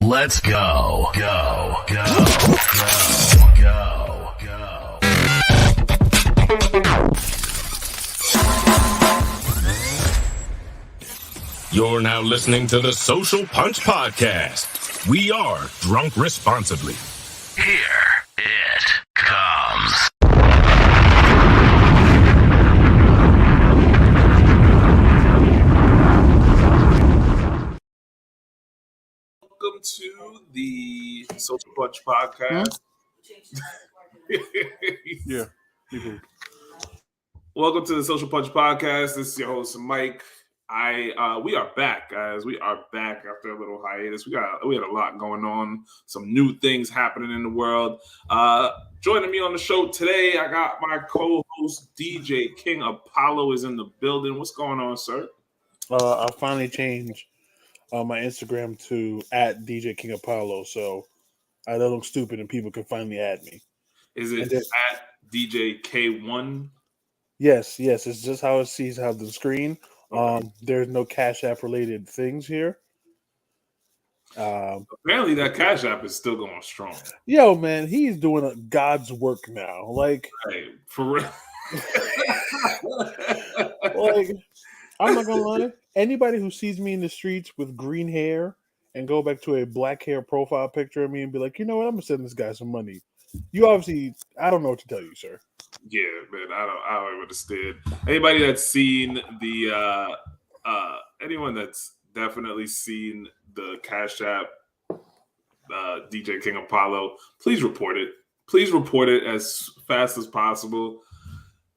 Let's go. Go. You're now listening to the Social Punch Podcast. We are drunk responsibly. Here it comes. Welcome to the Social Punch Podcast. Yeah. Welcome to the Social Punch Podcast. This is your host, Mike. We are back, guys. We are back after a little hiatus. We had a lot going on, some new things happening in the world. Joining me on the show today, I got my co-host DJ King Apollo is in the building. What's going on, sir? I finally changed my Instagram to @DJ King Apollo, so I don't look stupid and people can finally add me. Is it at DJ K1? Yes, it's just how it sees out the screen. Okay. There's no Cash App related things here. Apparently that Cash App is still going strong. Yo, man, he's doing God's work now. Like, hey, for real. Like, I'm not gonna lie. Anybody who sees me in the streets with green hair and go back to a black hair profile picture of me and be like, you know what, I'm gonna send this guy some money. You obviously, I don't know what to tell you, sir. Yeah, man, I don't understand. Anybody that's seen the anyone that's definitely seen the Cash App DJ King Apollo, please report it. Please report it as fast as possible.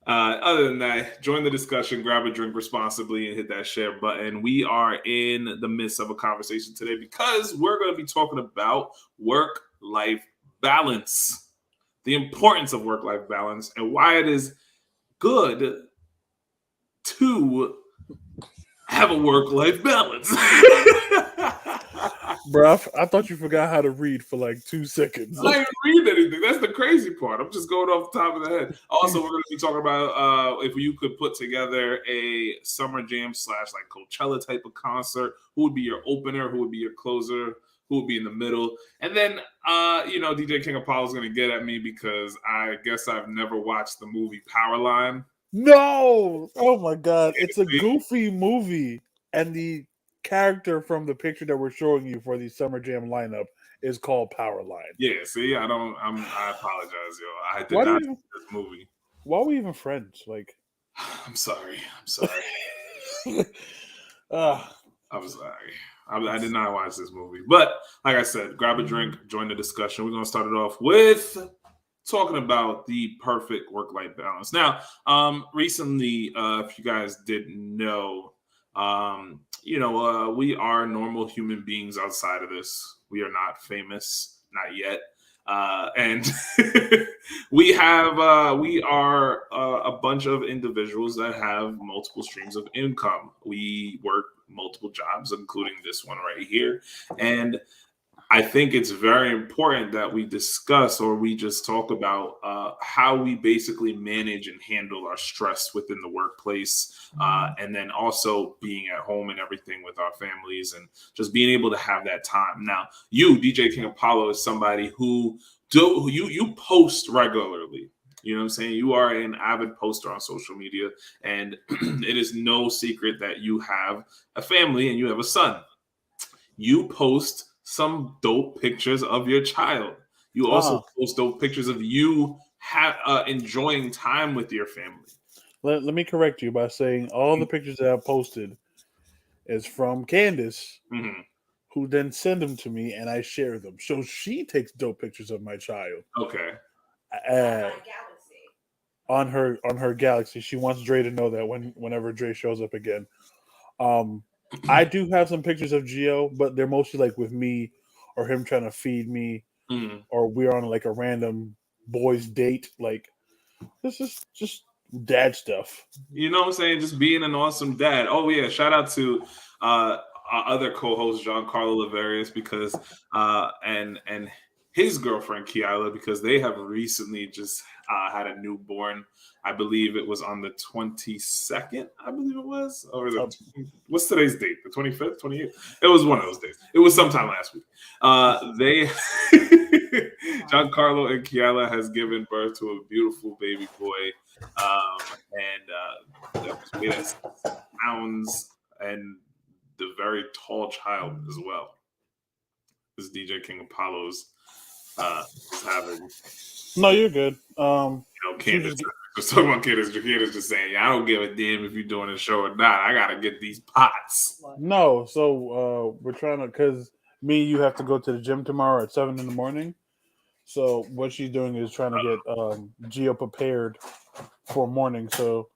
Other than that, join the discussion, grab a drink responsibly, and hit that share button. We are in the midst of a conversation today because we're going to be talking about work-life balance, the importance of work-life balance, and why it is good to have a work-life balance. Bruh, I thought you forgot how to read for like 2 seconds. I didn't read anything. That's the crazy part. I'm just going off the top of the head. Also, we're going to be talking about if you could put together a summer jam / like Coachella type of concert. Who would be your opener? Who would be your closer? Who would be in the middle? And then, DJ King Apollo is going to get at me because I guess I've never watched the movie Powerline. No! Oh my God. It's a goofy movie. And the character from the picture that we're showing you for the Summer Jam lineup is called Powerline. Yeah, see, I apologize, yo. I did not see this movie. Why are we even friends? Like, I'm sorry. I'm sorry. I did not watch this movie. But like I said, grab a drink, join the discussion. We're going to start it off with talking about the perfect work-life balance. Now, recently, if you guys didn't know, we are normal human beings outside of this. We are not famous, not yet. And we are a bunch of individuals that have multiple streams of income. We work multiple jobs, including this one right here. And I think it's very important that we discuss or we just talk about how we basically manage and handle our stress within the workplace, and then also being at home and everything with our families and just being able to have that time. Now, you, DJ King Apollo, is somebody who you post regularly. You know what I'm saying? You are an avid poster on social media, and it is no secret that you have a family and you have a son. You post some dope pictures of your child. You also post dope pictures of you enjoying time with your family. Let me correct you by saying all the pictures that I posted is from Candace, who then send them to me and I share them. So she takes dope pictures of my child. Okay. On her Galaxy. She wants Dre to know that whenever Dre shows up again. I do have some pictures of Gio, but they're mostly like with me or him trying to feed me, or we're on like a random boys date. Like, this is just dad stuff. You know what I'm saying? Just being an awesome dad. Oh yeah, shout out to our other co-host Giancarlo Laverius because and his girlfriend Kiala, because they have recently just had a newborn. I believe it was on the 22nd, I believe it was. Or what's today's date? The 25th, 28th? It was one of those days. It was sometime last week. They Giancarlo and Kiala has given birth to a beautiful baby boy, that was weighed at 6 pounds, and the very tall child as well. This DJ King Apollo's is having. No, you're good. Candace. Just talking about Candace. Candace just saying, "Yeah, I don't give a damn if you're doing a show or not. I gotta get these pots." No, so we're trying to, because me and you have to go to the gym tomorrow at 7 in the morning. So what she's doing is trying to get Gio prepared for morning. So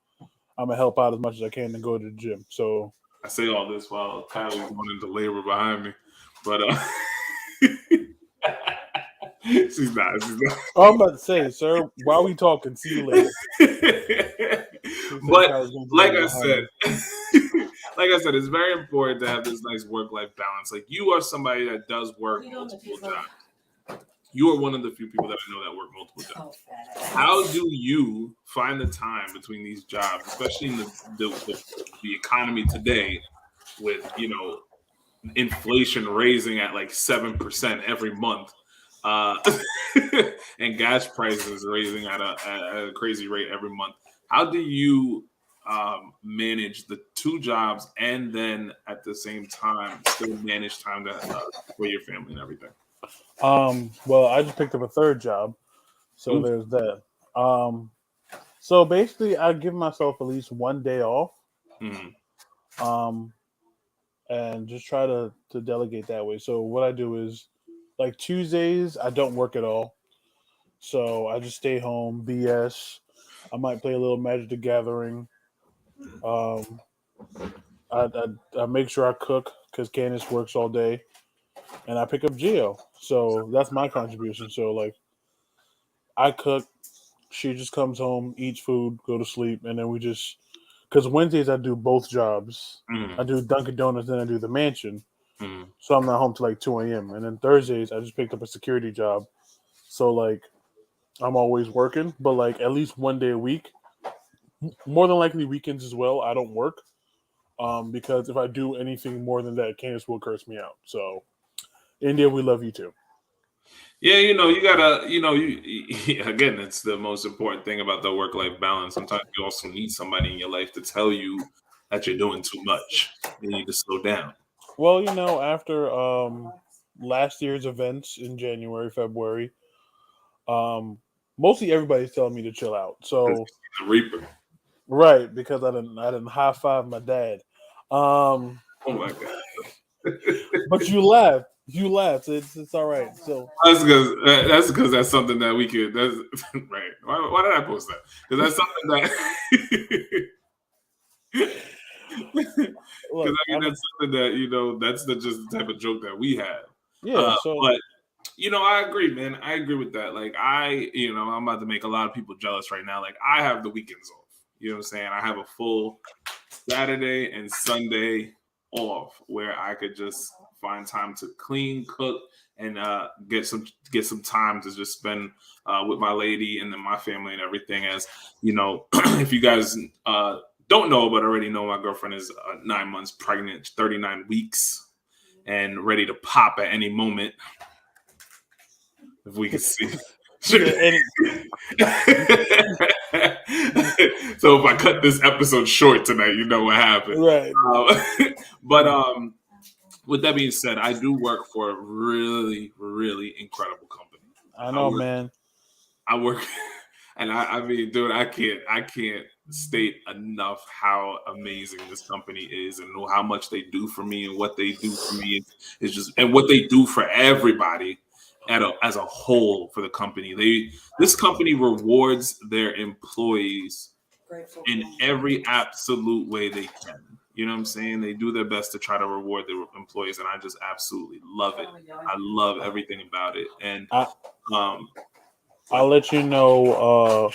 I'm gonna help out as much as I can to go to the gym. So I say all this while Kylie's going into labor behind me, but she's not. Oh, I'm about to say, sir, while we talking, see you later. But like I said, it's very important to have this nice work-life balance. Like, you are somebody that does work multiple jobs. You are one of the few people that I know that work multiple jobs. How do you find the time between these jobs, especially in the economy today, with inflation raising at like 7% every month, and gas prices raising at a crazy rate every month? How do you manage the two jobs and then at the same time still manage time to for your family and everything? Well, I just picked up a third job, so there's that. So basically, I give myself at least one day off, and just try to delegate that way. So what I do is, like Tuesdays, I don't work at all, so I just stay home, BS. I might play a little Magic the Gathering. I make sure I cook because Candace works all day, and I pick up Gio. So that's my contribution. So like, I cook, she just comes home, eats food, go to sleep, and then we just, because Wednesdays I do both jobs. I do Dunkin' Donuts, then I do the mansion. So I'm not home till like 2 a.m. And then Thursdays I just picked up a security job. So like, I'm always working, but like at least one day a week. More than likely weekends as well, I don't work. Because if I do anything more than that, Candace will curse me out. So, India, we love you too. Yeah, you gotta, again, it's the most important thing about the work-life balance. Sometimes you also need somebody in your life to tell you that you're doing too much. You need to slow down. Well, after last year's events in January, February, mostly everybody's telling me to chill out. So The Reaper. Right, because I didn't high five my dad. Oh my god! But you laughed. You laughed. It's all right. So that's because that's something that we could. That's right. Why did I post that? Because that's something that. Because that's something that that's just the type of joke that we have. Yeah. But I agree, man. I agree with that. Like I'm about to make a lot of people jealous right now. Like, I have the weekends off. You know what I'm saying? I have a full Saturday and Sunday off where I could just find time to clean, cook, and get some time to just spend with my lady and then my family and everything. As if you guys don't know but already know, my girlfriend is 9 months pregnant, 39 weeks, and ready to pop at any moment. If we could see. So if I cut this episode short tonight, you know what happened. Right. But with that being said, I do work for a really, really incredible company. I know, man. I work, and I mean, dude, I can't state enough how amazing this company is and how much they do for me and what they do for me. It's just, and what they do for everybody as a whole for the company. This company rewards their employees in every absolute way they can. You know what I'm saying? They do their best to try to reward their employees, and I just absolutely love it. I love everything about it. And I'll let you know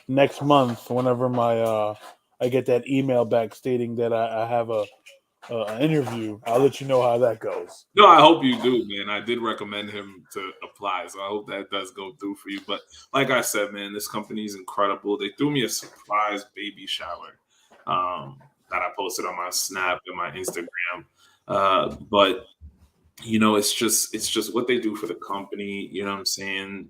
next month whenever I get that email back stating that I have an interview. I'll let you know how that goes. No, I hope you do, man. I did recommend him to apply, so I hope that does go through for you. But like I said, man, this company is incredible. They threw me a surprise baby shower that I posted on my Snap and my Instagram. But it's just what they do for the company. You know what I'm saying?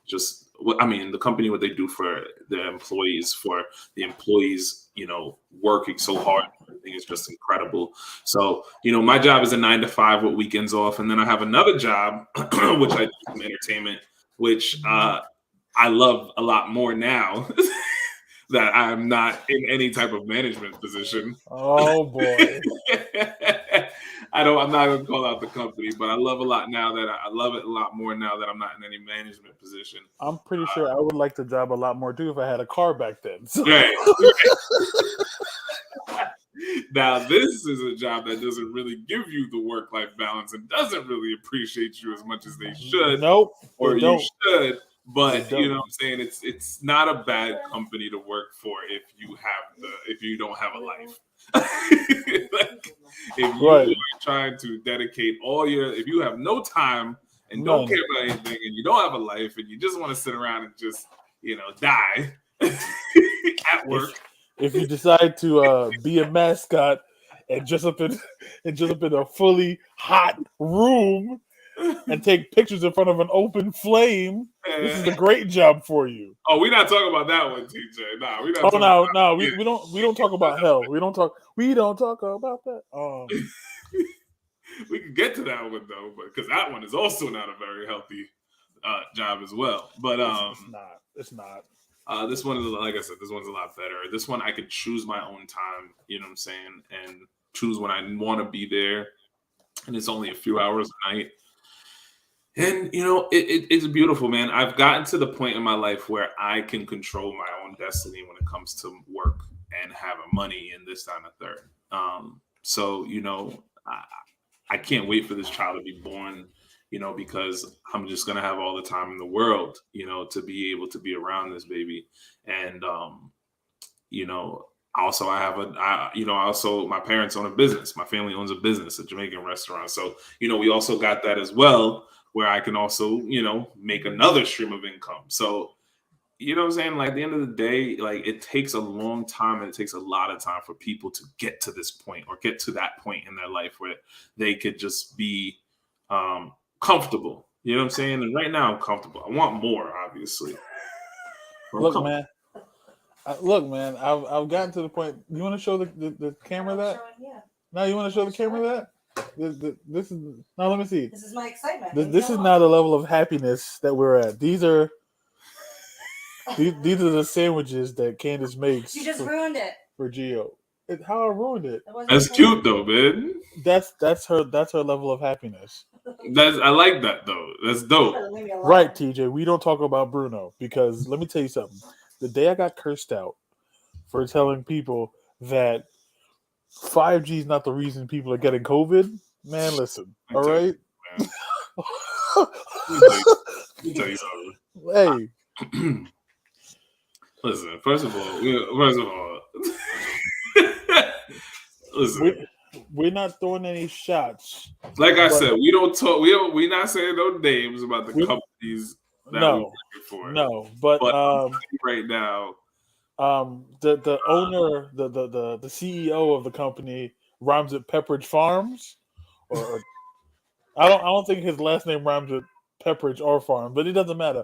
Just what I mean, the company, what they do for the employees, working so hard. I think it's just incredible. So, my job is a 9 to 5 with weekends off, and then I have another job, which I do some entertainment, which I love a lot more now that I'm not in any type of management position. Oh boy. I'm not gonna call out the company, but I love it a lot more now that I'm not in any management position. I'm pretty sure I would like the job a lot more too if I had a car back then. So. Right. Now, this is a job that doesn't really give you the work-life balance and doesn't really appreciate you as much as they should. Nope, or you should. But They you don't. know what I'm saying? It's not a bad company to work for if you don't have a life. Like, if you Right. are trying to dedicate if you have no time and don't None. care about anything and you don't have a life and you just want to sit around and just, die at work. If you decide to be a mascot and just up in a fully hot room and take pictures in front of an open flame, this is a great job for you. Oh, we're not talking about that one, TJ. Nah, we're not Oh talking no, about no, we don't talk about hell. We don't talk about that. We can get to that one though, because that one is also not a very healthy job as well. But it's not. This one is, like I said, this one's a lot better. This one I could choose my own time, you know what I'm saying, and choose when I want to be there, and it's only a few hours a night. And it's beautiful, man. I've gotten to the point in my life where I can control my own destiny when it comes to work and having money and this, that, and the third. So I can't wait for this child to be born, because I'm just gonna have all the time in the world, to be able to be around this baby. And also also my parents own a business. My family owns a business, a Jamaican restaurant. So, we also got that as well, where I can also, make another stream of income. So, you know what I'm saying? Like, at the end of the day, like, it takes a long time and it takes a lot of time for people to get to this point or get to that point in their life where they could just be comfortable. You know what I'm saying? And right now I'm comfortable. I want more, obviously. Look, man, I've gotten to the point. You want to show the camera that? No, you want to show the camera that? This is no. Let me see. This is my excitement. This is not a level of happiness that we're at. These are the sandwiches that Candace makes. You just ruined it For Gio. How I ruined it. That's cute though, man. That's her level of happiness. I like that though. That's dope. Right, TJ. We don't talk about Bruno because let me tell you something. The day I got cursed out for telling people that 5G is not the reason people are getting COVID, man, listen. All right. Let me tell you something. Hey. Listen, first of all, listen. We're not throwing any shots. Like I said, we don't talk. We're not saying no names about the companies that we're working for. No, but right now, the owner, the CEO of the company rhymes with Pepperidge Farms, or I don't think his last name rhymes with Pepperidge or Farm, but it doesn't matter.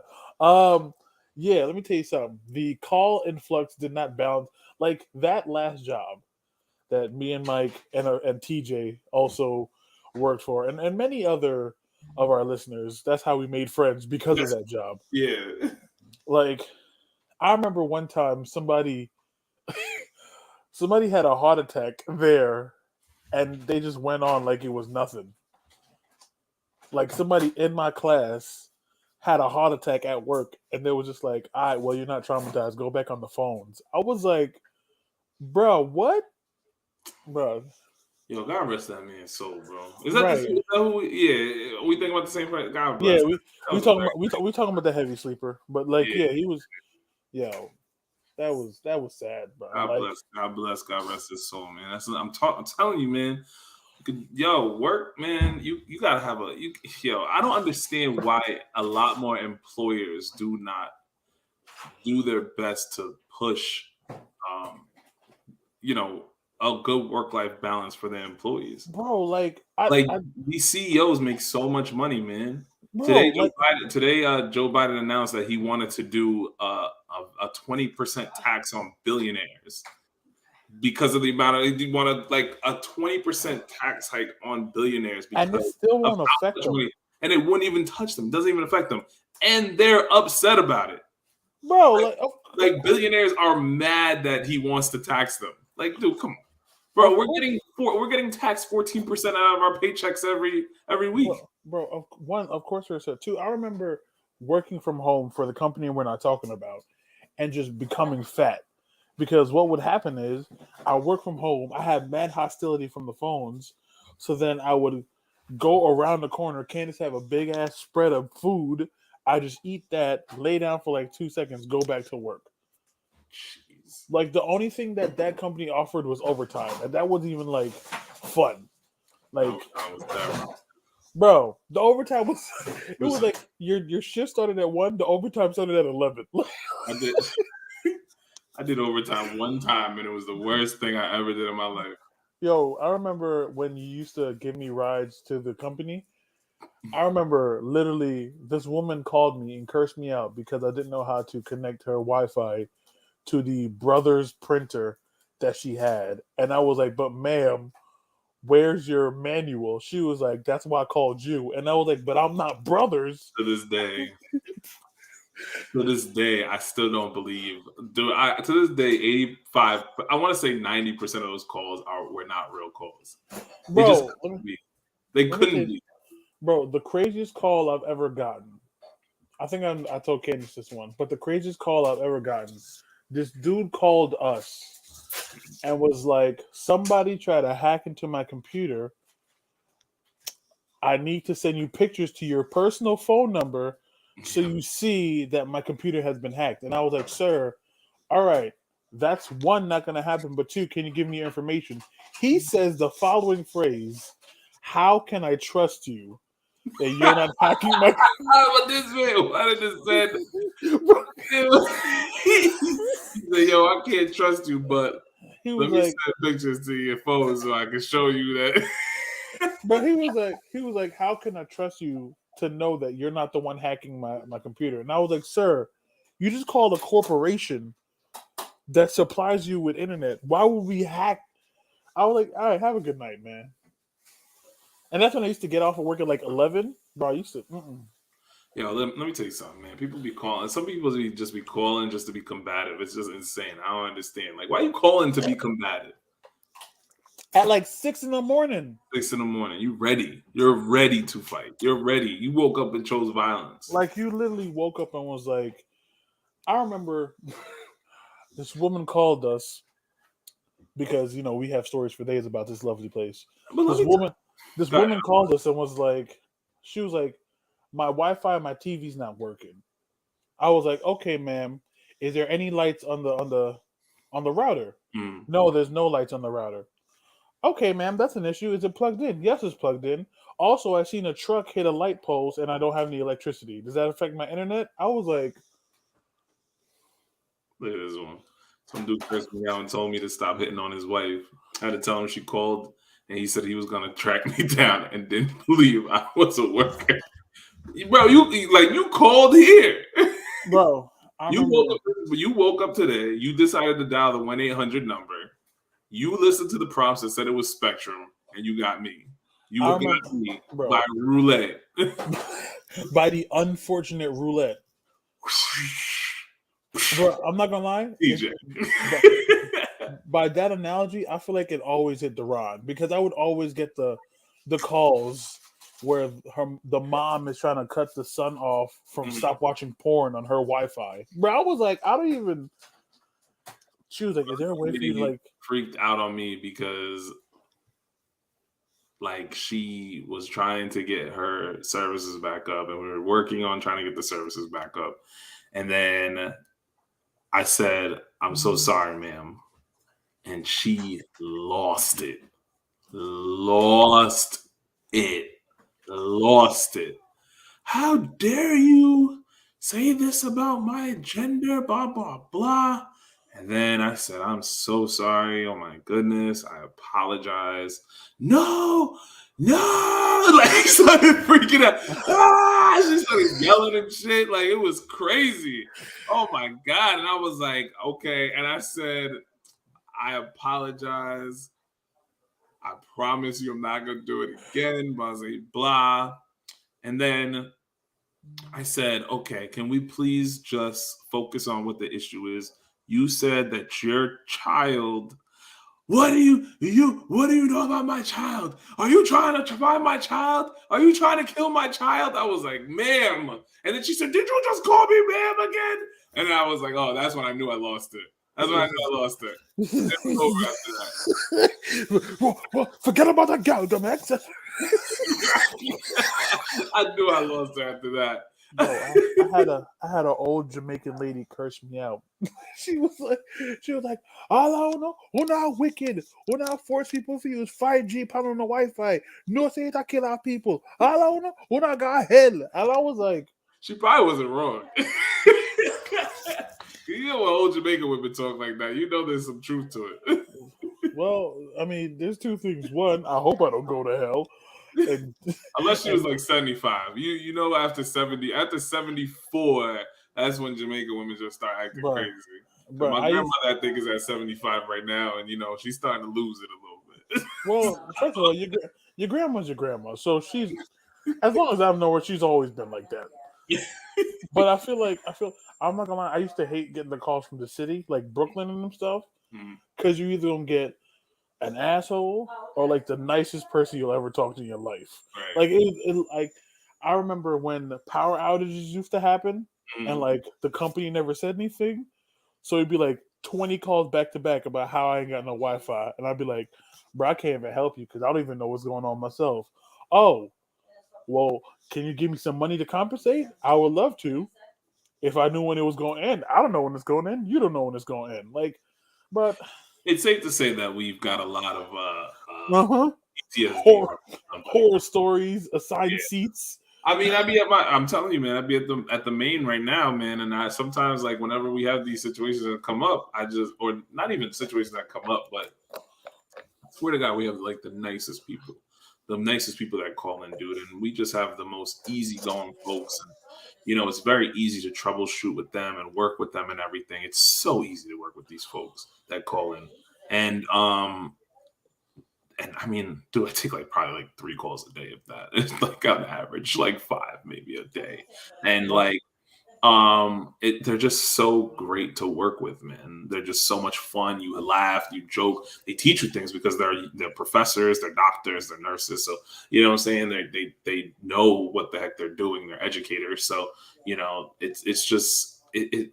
Yeah, let me tell you something. The call influx did not balance like that last job that me and Mike and TJ also worked for, and many other of our listeners. That's how we made friends because of that job. Yeah. Like, I remember one time somebody had a heart attack there, and they just went on like it was nothing. Like, somebody in my class had a heart attack at work, and they were just like, all right, well, you're not traumatized. Go back on the phones. I was like, bro, what? Bro. Yo, God rest that man's soul, bro. Is that who? Yeah, we think about the same person. God bless. Yeah, we talking about the heavy sleeper, but like, yeah, he was. Yo, that was sad, bro. God bless. God rest his soul, man. I'm telling you, man. Yo, work, man. You gotta have I don't understand why a lot more employers do not do their best to push, a good work-life balance for their employees. bro. Like Like these CEOs make so much money, man. bro, like Joe Biden announced that he wanted to do a 20% tax on billionaires because of the amount of he wanted like a 20% tax hike on billionaires and it because still of won't how affect much them, money, and it wouldn't even touch them. Doesn't even affect them, and they're upset about it. bro. Like, Like like billionaires are mad that he wants to tax them. Like, dude, come on, of bro. We're course, getting taxed 14% out of our paychecks every week. bro. Of course, there's a two. I remember working from home for the company we're not talking about, and just becoming fat. Because what would happen is I work from home. I had mad hostility from the phones, so then I would go around the corner. Candace have a big ass spread of food. I just eat that, lay down for like 2 seconds, go back to work. Jeez. Like the only thing that company offered was overtime, and that wasn't even like fun. Like, I was terrible. bro, the overtime was it was- was like your shift started at 1, the overtime started at 11. I did. I did overtime one time, and it was the worst thing I ever did in my life. Yo, I remember when you used to give me rides to the company. I remember literally this woman called me and cursed me out because I didn't know how to connect her Wi-Fi to the Brothers printer that she had. And I was like, but ma'am, where's your manual? She was like, that's why I called you. And I was like, but I'm not Brothers. To this day, I still don't believe. Dude, to this day, 85. I want to say 90% of those calls were not real calls. They just Bro, couldn't be. They let me couldn't tell you, be. bro, the craziest call I've ever gotten. I think I told Candace this one, but the craziest call I've ever gotten. This dude called us and was like, somebody tried to hack into my computer. I need to send you pictures to your personal phone number so you see that my computer has been hacked. And I was like, sir, all right, that's one, not going to happen. But two, can you give me your information? He says the following phrase: how can I trust you that you're not hacking my But this man, why did this say? He said, "Yo, I can't trust you, but He let was me like, send pictures to your phone so I can show you that." but he was like, how can I trust you to know that you're not the one hacking my computer? And I was like, sir, you just called a corporation that supplies you with internet. Why would we hack? I was like, all right, have a good night, man. And that's when I used to get off of work at like 11. Bro, I used to. Yo, let me tell you something, man. People be calling. Some people just be calling just to be combative. It's just insane. I don't understand. Like, why are you calling to be combative? At like 6 in the morning. 6 in the morning. You ready? You're ready to fight. You're ready. You woke up and chose violence. Like, you literally woke up and was like, I remember this woman called us because, you know, we have stories for days about this lovely place. But let This me woman called us and was like, she was like, my Wi-Fi, my TV's not working. I was like, okay, ma'am, is there any lights on the router? Mm. No, there's no lights on the router. Okay, ma'am, that's an issue. Is it plugged in? Yes, it's plugged in. Also, I seen a truck hit a light post and I don't have any electricity. Does that affect my internet? I was like, Look at this one. Some dude cursed me out and told me to stop hitting on his wife. I had to tell him she called and he said he was gonna track me down and didn't believe I was a worker. Bro, you called here. bro, You woke up today. You decided to dial the 1-800 number. You listened to the prompts that said it was Spectrum, and you got me. You got me bro, by roulette. by the unfortunate roulette. Bro, I'm not gonna lie. DJ. By that analogy, I feel like it always hit the rod because I would always get the calls where the mom is trying to cut the son off from stop watching porn on her Wi-Fi. Bro, I was like, I don't even. She was like, "Is there a way for you to like?" Freaked out on me because, like, she was trying to get her services back up, and we were working on trying to get the services back up, and then I said, "I'm so sorry, ma'am," and she lost it. How dare you say this about my gender, blah, blah, blah. And then I said, I'm so sorry. Oh my goodness. I apologize. No, no. Like, started freaking out. Ah, she started yelling and shit. Like, it was crazy. Oh my God. And I was like, okay. And I said, I apologize. I promise you I'm not going to do it again. Blah, blah, blah. And then I said, okay, can we please just focus on what the issue is? You said that your child. What do you know about my child? Are you trying to find my child? Are you trying to kill my child? I was like, ma'am. And then she said, did you just call me ma'am again? And I was like, oh, that's when I knew I lost it. That's when I knew I lost it. It was over after that. Well, forget about that gal, dumbass. I knew I lost her after that. No, I had an old Jamaican lady curse me out. she was like, all I know, we're not wicked, we're not force people to use 5G pound on the Wi-Fi. No say that kill our people. All I know, we're not got hell. And I was like, she probably wasn't wrong. You know when old Jamaican women talk like that, you know there's some truth to it. well, I mean, there's two things. One, I hope I don't go to hell. And, unless she was like 75. You know after 70, after 74, that's when Jamaican women just start acting crazy. My grandmother, I think, is at 75 right now, and she's starting to lose it a little bit. Well, first of all, your grandma's your grandma, so she's, as long as I've known her, she's always been like that. But I feel I'm not gonna lie, I used to hate getting the calls from the city, like Brooklyn and stuff, because you either gonna get an asshole or like the nicest person you'll ever talk to in your life. Right. Like I remember when the power outages used to happen and like the company never said anything. So it'd be like 20 calls back to back about how I ain't got no Wi-Fi. And I'd be like, bro, I can't even help you because I don't even know what's going on myself. Oh, well, can you give me some money to compensate? I would love to. If I knew when it was going to end. I don't know when it's going to end. You don't know when it's going to end. Like, but it's safe to say that we've got a lot of horror stories, assigned seats. I mean, I'm telling you, man, I'd be at the main right now, man. And I sometimes, like, whenever we have these situations that come up, or not even situations that come up, but I swear to God, we have like the nicest people that call in, dude. And we just have the most easygoing folks. And, it's very easy to troubleshoot with them and work with them and everything. It's so easy to work with these folks that call in. And I mean, dude, I take probably 3 calls a day, if that. It's like on average, 5 maybe a day. And they're just so great to work with, man. They're just so much fun. You laugh, you joke. They teach you things because they're professors, they're doctors, they're nurses. So you know what I'm saying? They know what the heck they're doing. They're educators. So it's just it.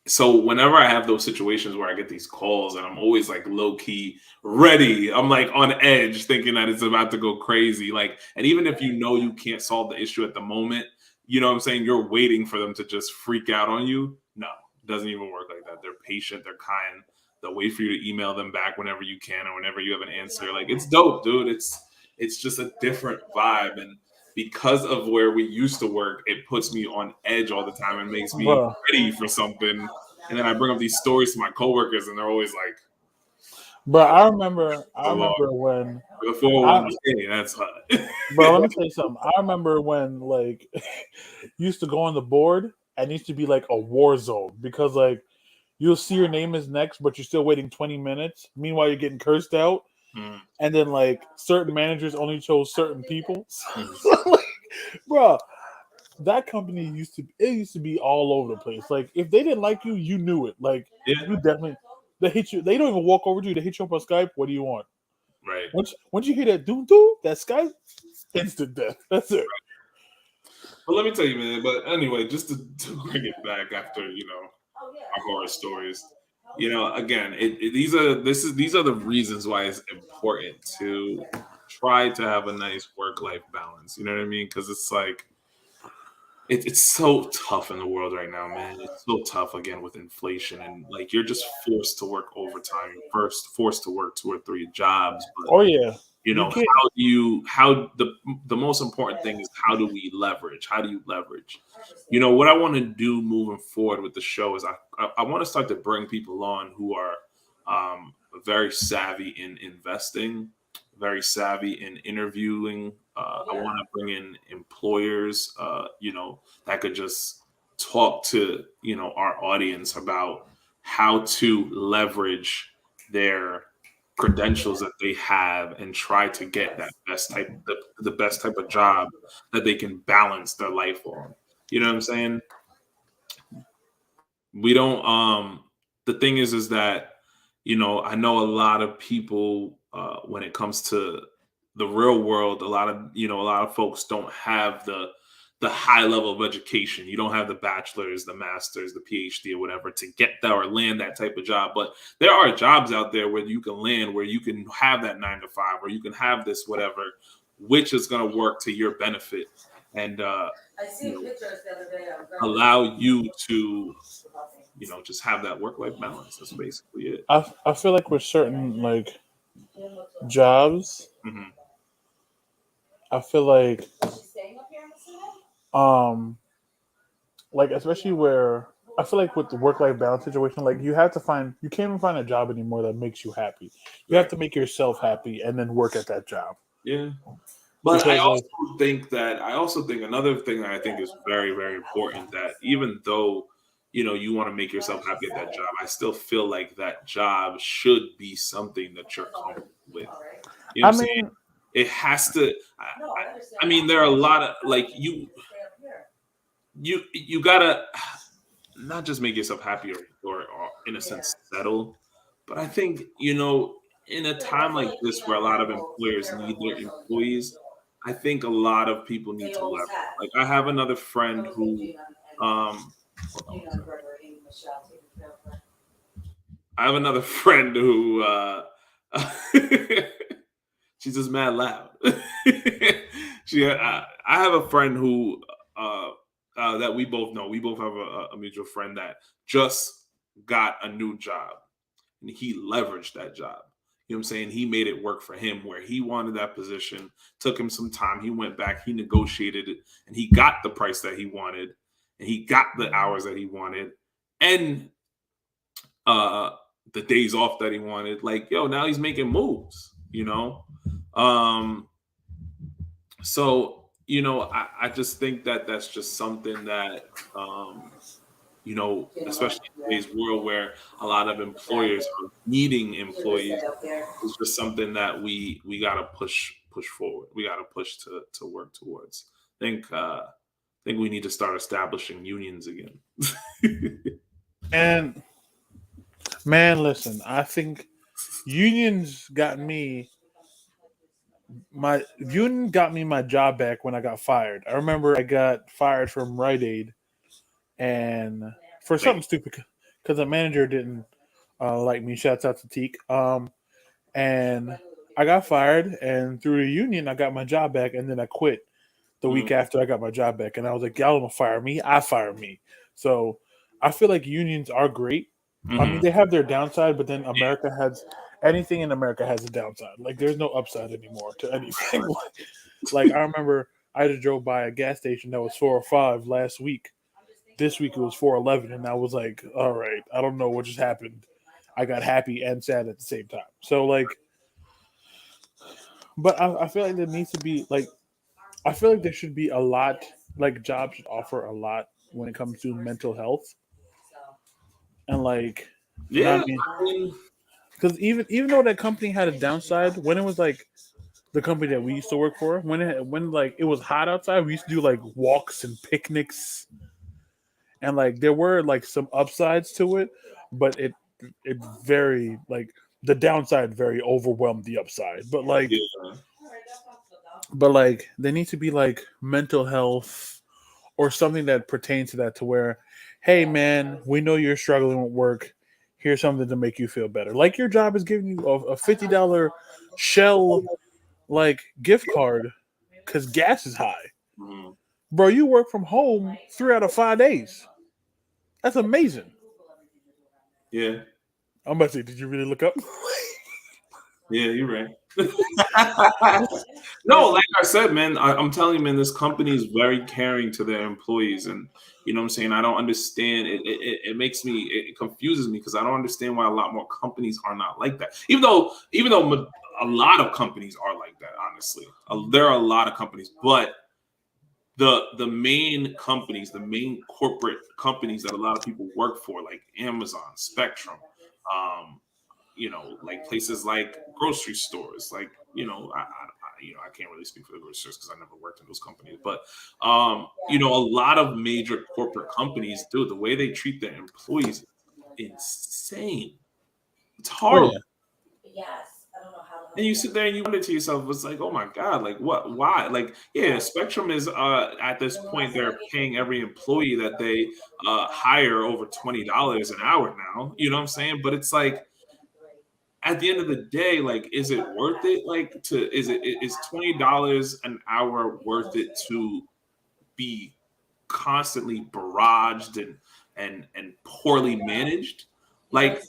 So whenever I have those situations where I get these calls and I'm always low key ready, I'm on edge thinking that it's about to go crazy. And even if you can't solve the issue at the moment, you know what I'm saying? You're waiting for them to just freak out on you. No, it doesn't even work like that. They're patient. They're kind. They'll wait for you to email them back whenever you can or whenever you have an answer. It's dope, dude. It's just a different vibe. And because of where we used to work, it puts me on edge all the time and makes me ready for something. And then I bring up these stories to my coworkers and they're always like, but I remember when the 401k, that's hot. Bro, let me tell you something. I remember when you used to go on the board and it used to be a war zone because you'll see your name is next, but you're still waiting 20 minutes. Meanwhile, you're getting cursed out. And then certain managers only chose certain people. Bro, that company used to be all over the place. If they didn't like you, you knew it. You definitely. They hit you. They don't even walk over to you. They hit you up on Skype. What do you want? Right. Once you hear that doom doom, that Skype, instant death. That's it. Well, let me tell you, man. But anyway, just to bring it back after our horror stories. Again, these are the reasons why it's important to try to have a nice work-life balance. You know what I mean? Because it's it's so tough in the world right now, man. It's so tough again with inflation and you're just forced to work overtime. You're forced to work 2 or 3 jobs. But, oh yeah. how do you the most important thing is how do we leverage? How do you leverage? What I want to do moving forward with the show is I want to start to bring people on who are very savvy in investing, very savvy in interviewing. I want to bring in employers, that could just talk to, our audience about how to leverage their credentials that they have and try to get that the best type of job that they can balance their life on. You know what I'm saying? We don't the thing is that I know a lot of people when it comes to the real world, a lot of folks don't have the high level of education. You don't have the bachelor's, the master's, the PhD, or whatever to get that or land that type of job. But there are jobs out there where you can land, where you can have that 9 to 5, or you can have this whatever, which is going to work to your benefit and allow you to just have that work-life balance. That's basically it. I feel like with certain like jobs, Mhm. I feel like like especially where I feel like with the work-life balance situation, like you can't even find a job anymore that makes you happy. You have to make yourself happy and then work at that job. Yeah. But Because, I also think another thing that I think is very, very important, that even though you want to make yourself happy at that job, I still feel like that job should be something that you're comfortable with. You know what I'm saying? It has to. I mean, there are a lot of like you gotta not just make yourself happy or in a sense settle, but I think in a time like this where a lot of employers need their employees, I think a lot of people need to leverage. Like I have another friend who, hold on one second. I have another friend who, she's just mad loud. I have a friend who, that we both know. We both have a mutual friend that just got a new job, and he leveraged that job. You know what I'm saying? He made it work for him where he wanted that position. Took him some time. He went back, he negotiated it, and he got the price that he wanted, and he got the hours that he wanted, and the days off that he wanted. Like, now he's making moves, So, I just think that that's just something that, especially in today's world where a lot of employers are needing employees, it's just something that we got to push forward. We got to push to work towards. I think we need to start establishing unions again. and man, listen, I think unions got me my union got me my job back when I got fired. I remember I got fired from Rite Aid, and for something stupid, because the manager didn't like me. Shouts out to Teak. And I got fired, and through the union, I got my job back, and then I quit the week after I got my job back, and I was like, y'all don't fire me, I fire me. So I feel like unions are great. I mean, they have their downside, but then anything in America has a downside. Like, there's no upside anymore to anything. Like I remember I just drove by a gas station that was 405 last week. This week it was 411, and I was like, all right, I don't know what just happened. I got happy and sad at the same time. So like, but I feel like there needs to be like, I feel like there should be a lot, like jobs should offer a lot when it comes to mental health. And like, Yeah, I mean, because even though that company had a downside, when it was like the company that we used to work for, when like it was hot outside, we used to do like walks and picnics, and like there were like some upsides to it, but it very like the downside very overwhelmed the upside. yeah. But like there needs to be like mental health or something that pertains to that, to where, hey man, we know you're struggling with work. Here's something to make you feel better. Like your job is giving you a $50 Shell like gift card because gas is high. Mhm. Bro, you work from home 3 out of 5 days. That's amazing. Yeah, I'm about to say, did you really look up? yeah, you're right. No, like I said, man, I'm telling you, man, this company is very caring to their employees, and you know what I'm saying. I don't understand. It makes me, it confuses me because I don't understand why a lot more companies are not like that. Even though a lot of companies are like that, honestly, there are a lot of companies, but the main companies, the main corporate companies that a lot of people work for, like Amazon, Spectrum, um, like places like grocery stores, like I can't really speak for the grocery stores because I never worked in those companies, but a lot of major corporate companies do the way they treat their employees is insane. It's Oh horrible. yeah. And you sit there and you wonder to yourself, it's like, oh my God, like what, why? Like, yeah, Spectrum is at this point they're paying every employee that they hire over $20 an hour now. You know what I'm saying? But it's like at the end of the day, like, is it worth it? Like is $20 an hour worth it to be constantly barraged and poorly managed? Like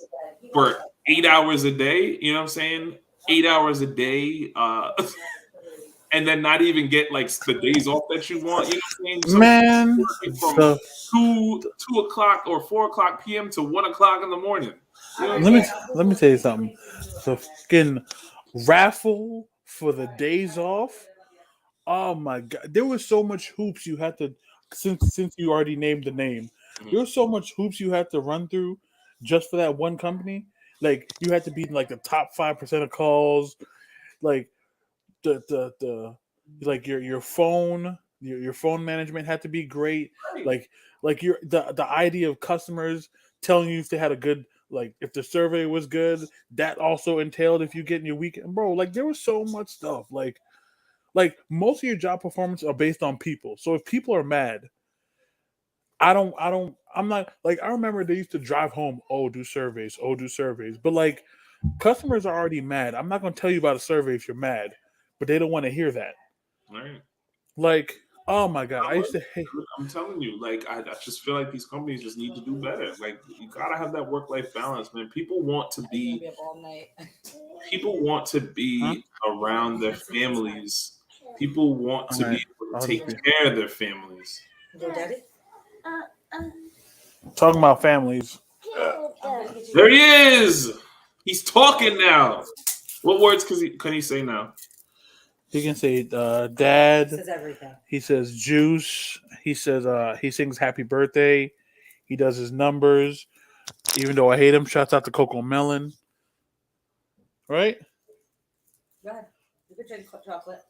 for 8 hours a day, you know what I'm saying? 8 hours a day, and then not even get like the days off that you want. You know what I'm saying? Some Man, working from the, 2 o'clock or 4 o'clock p.m. to 1 o'clock in the morning. You know what I'm let me tell you something. The fucking raffle for the days off. Oh my god, there was so much hoops you had to since you already named the name. saying? There was so much hoops you had to run through just for that one company. Like you had to be in like the top 5% of calls. Like the like your phone your phone management had to be great. Right. Like your the idea of customers telling you if they had a good, like if the survey was good, that also entailed if you get in your weekend, bro. Like there was so much stuff. Like most of your job performance are based on people. So if people are mad, I'm not like, I remember they used to drive home, do surveys, do surveys. But like customers are already mad. I'm not gonna tell you about a survey if you're mad, but they don't want to hear that. Right. Like, oh my god, I used to hate. I'm telling you, like I just feel like these companies just need to do better. Like you gotta have that work-life balance, man. People want to Huh? be around their families. People want All to be right, able to I'll take just be care of their families. talking about families. There he is. He's talking now. What words can he say now? He can say dad. Says everything. He says juice. He says he sings happy birthday. He does his numbers. Even though I hate him, shouts out to Coco Melon. Right? Go ahead. You can drink chocolate.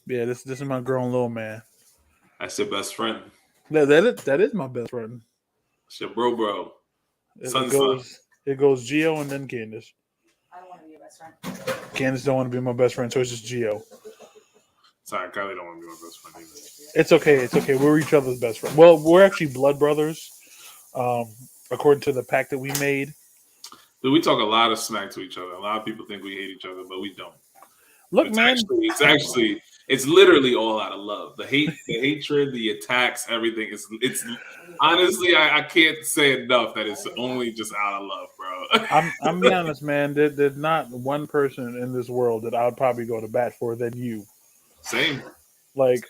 Yeah, this is my grown little man. That's your best friend. That is my best friend. It's your bro. It Son. goes Gio and then Candace. I don't want to be your best friend. Candace don't want to be my best friend, so it's just Gio. Sorry, Kylie don't want to be my best friend either. It's okay. We're each other's best friend. Well, we're actually blood brothers, according to the pact that we made. Dude, we talk a lot of smack to each other. A lot of people think we hate each other, but we don't. Look, man. It's literally all out of love. The hatred, the attacks, everything. It's honestly, I can't say enough that it's only just out of love, bro. I'm be honest, man. There's not one person in this world that I would probably go to bat for than you. Same. Like,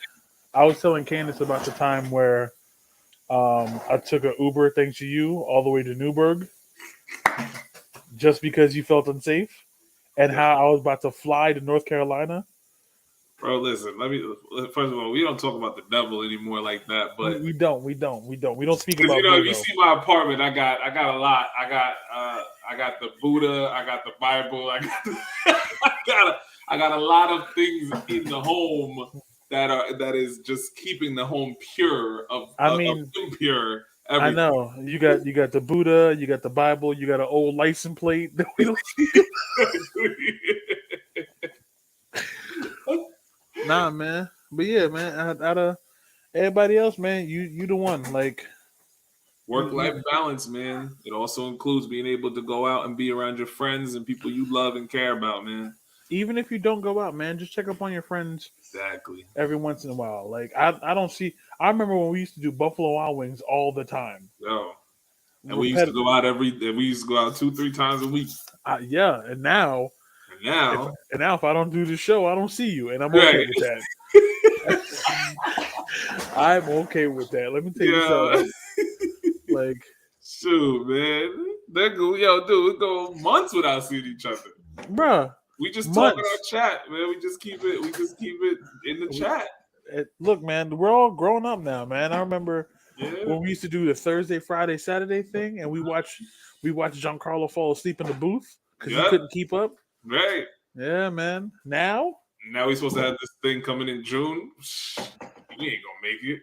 I was telling Candace about the time where I took an Uber thanks to you all the way to Newburgh just because you felt unsafe, and how I was about to fly to North Carolina. Bro, listen. First of all, we don't talk about the devil anymore like that. But we don't speak about. If you see my apartment, I got a lot. I got the Buddha. I got the Bible. I got a lot of things in the home that is just keeping the home pure of impure. Everything. I know you got the Buddha, you got the Bible, you got an old license plate that we don't speak about. Nah, man. But yeah, man. Out of everybody else, man, you the one. Like work-life balance, man. It also includes being able to go out and be around your friends and people you love and care about, man. Even if you don't go out, man, just check up on your friends. Exactly. Every once in a while. Like I don't see. I remember when we used to do Buffalo Wild Wings all the time. Yo. And we used to go out 2-3 times a week. Yeah, and now Now, if I don't do the show, I don't see you, and I'm Right. okay with that. I'm okay with that. Let me tell you something. Like, shoot, man. They're good. Yo, dude, we go months without seeing each other. bruh, We just talk in our months. chat, man. We just keep it in the chat. Look, man, we're all grown up now, man. I remember Yeah. when we used to do the Thursday, Friday, Saturday thing, and we watched Giancarlo fall asleep in the booth because he Yep. couldn't keep up. Right. Yeah, man. Now, Now we're supposed to have this thing coming in June. We ain't gonna make it.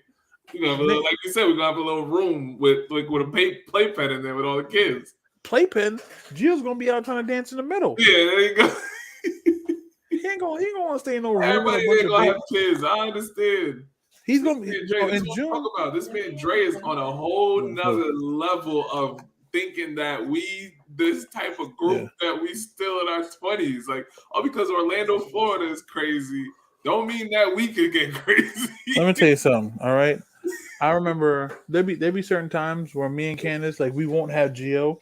We gonna have a little, like you said, we're gonna have a little room with a playpen in there with all the kids. playpen, Gio's gonna be out trying to dance in the middle. Yeah, there you go. He ain't gonna want to stay in no room with Everybody a bunch ain't of gonna babies. have kids. I understand. He's gonna be Man, Dre, in this is what I'm June. talking about. This man Dre is on a whole nother level of thinking that we this type of group that we still in our 20s. Like, because Orlando, Florida is crazy, don't mean that we could get crazy. Let me tell you something. All right, I remember there be certain times where me and Candace, like, we won't have Gio,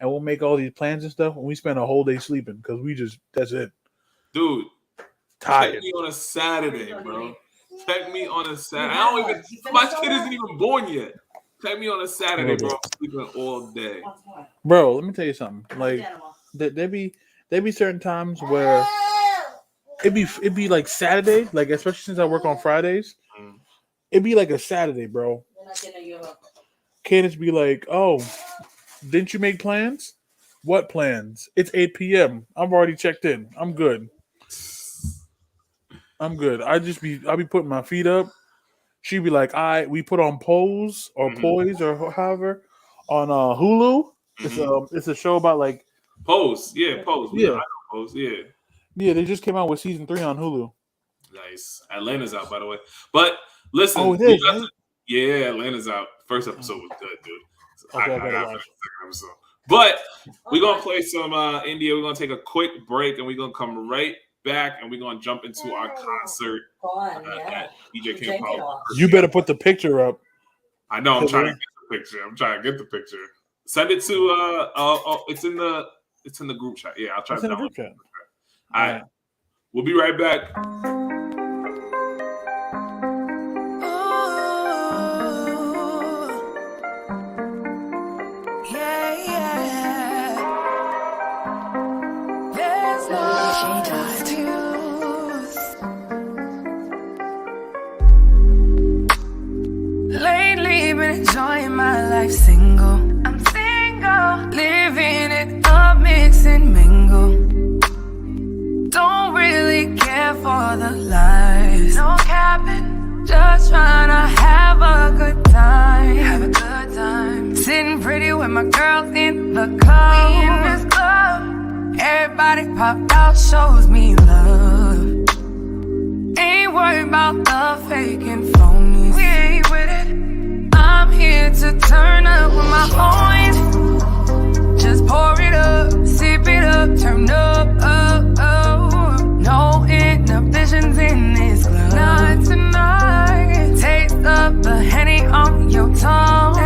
and we'll make all these plans and stuff, and we spend a whole day sleeping because that's it. Dude, Tired. check me on a Saturday, bro. Check me on a Saturday. My kid isn't even born yet. Check me on a Saturday, bro. I'm sleeping all day. Bro, let me tell you something. Like, there be certain times where it'd be like Saturday, like, especially since I work on Fridays. It'd be like a Saturday, bro. Candace be like, "Oh, didn't you make plans? What plans? It's 8 p.m. I've already checked in. I'm good. I'll be putting my feet up. She'd be like, we put on Pose or Poise or however on Hulu. It's a show about, like, Pose. Yeah, Pose. Yeah. I know Pose. Yeah. Yeah, they just came out with season 3 on Hulu. Nice. Atlanta's out, by the way. But listen. Oh, it is, right? Yeah, Atlanta's out. First episode was good, dude. So Okay, I I gotta got watch. the second episode. But we're going to play some India. We're going to take a quick break, and we're going to come right back, and we're going to jump into our concert at DJ King Power. You better put the picture up. I know. I'm trying to get the picture. Send it to it's in the group chat. Yeah, I'll try It's to in the download group chat. All right. We'll be right back. Lately been enjoying my life single. I'm single, living it up, mix and mingle. Don't really care for the lies, no capping, just trying to have a good time. Have a good time. Sitting pretty with my girls in the club. We in this club. Everybody popped out, shows me love. Ain't worried about the fake and phonies. We ain't with it. I'm here to turn up with my own. Just pour it up, sip it up, turn up, no inhibitions in this club. Not tonight. Taste up the Henny on your tongue.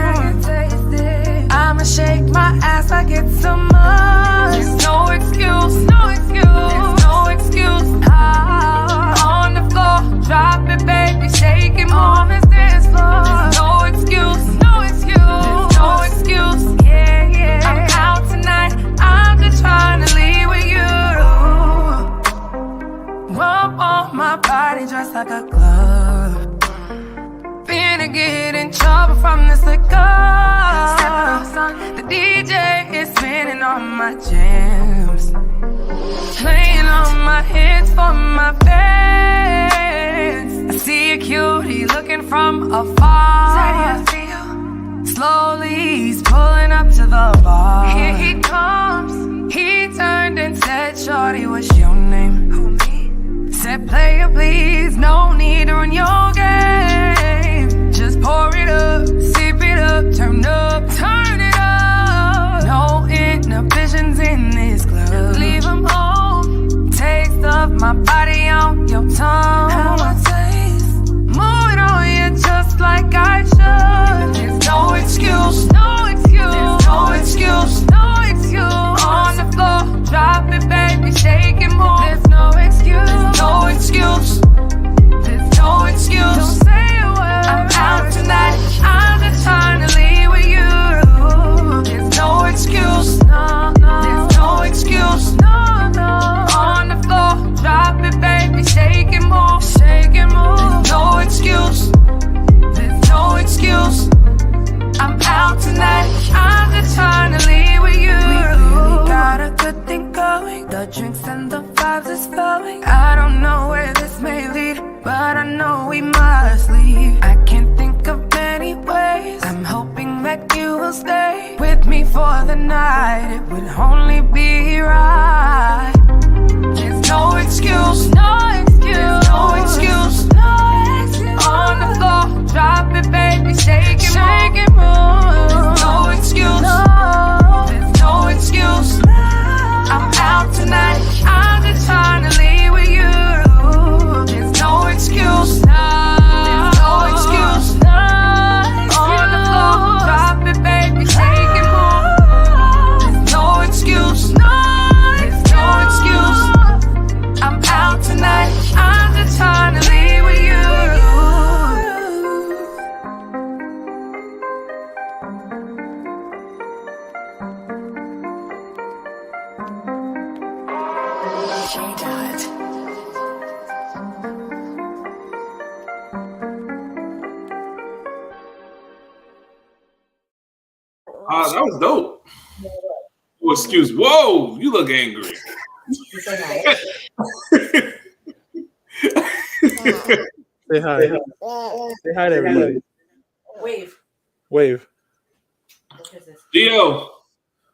I'ma shake my ass like it's a must. There's no excuse, no excuse, there's no excuse. On the floor, drop it, baby, shake it on this dance floor. There's no excuse, no excuse, there's no excuse. Yeah, yeah. I'm out tonight, I'm just trying to leave with you. Rub on my body dressed like a glove. Finna get in trouble from this liquor. The DJ is spinning on my jams, playing on my hits for my fans. I see a cutie looking from afar. Slowly he's pulling up to the bar. Here he comes. He turned and said, "Shorty, what's your name?" Who, me? Said, "Player, please, no need to run your game. Just pour it up, sip it up, turn it up. No inhibitions in this club. Leave him home. Taste of my body on your tongue. How I taste. Move it on you just like I should. There's no excuse, no excuse, there's no excuse, no excuse. On the floor, drop it, baby, shake it. tonight, it would only be right. There's no excuse, no excuse, no excuse, no excuse. On the floor, drop it, baby, shake it, move. There's no excuse, there's no excuse. I'm out tonight, I'm just trying to leave with you. There's no excuse, there's no excuse. On the floor, drop it, baby, shake it, move. There's no excuse, there's no excuse. I'm out tonight, I'm just trying to leave with you. That was dope. Oh, excuse. Whoa, you look angry. Say hi. Say hi to everybody. Wave. Wave. What is this? Gio.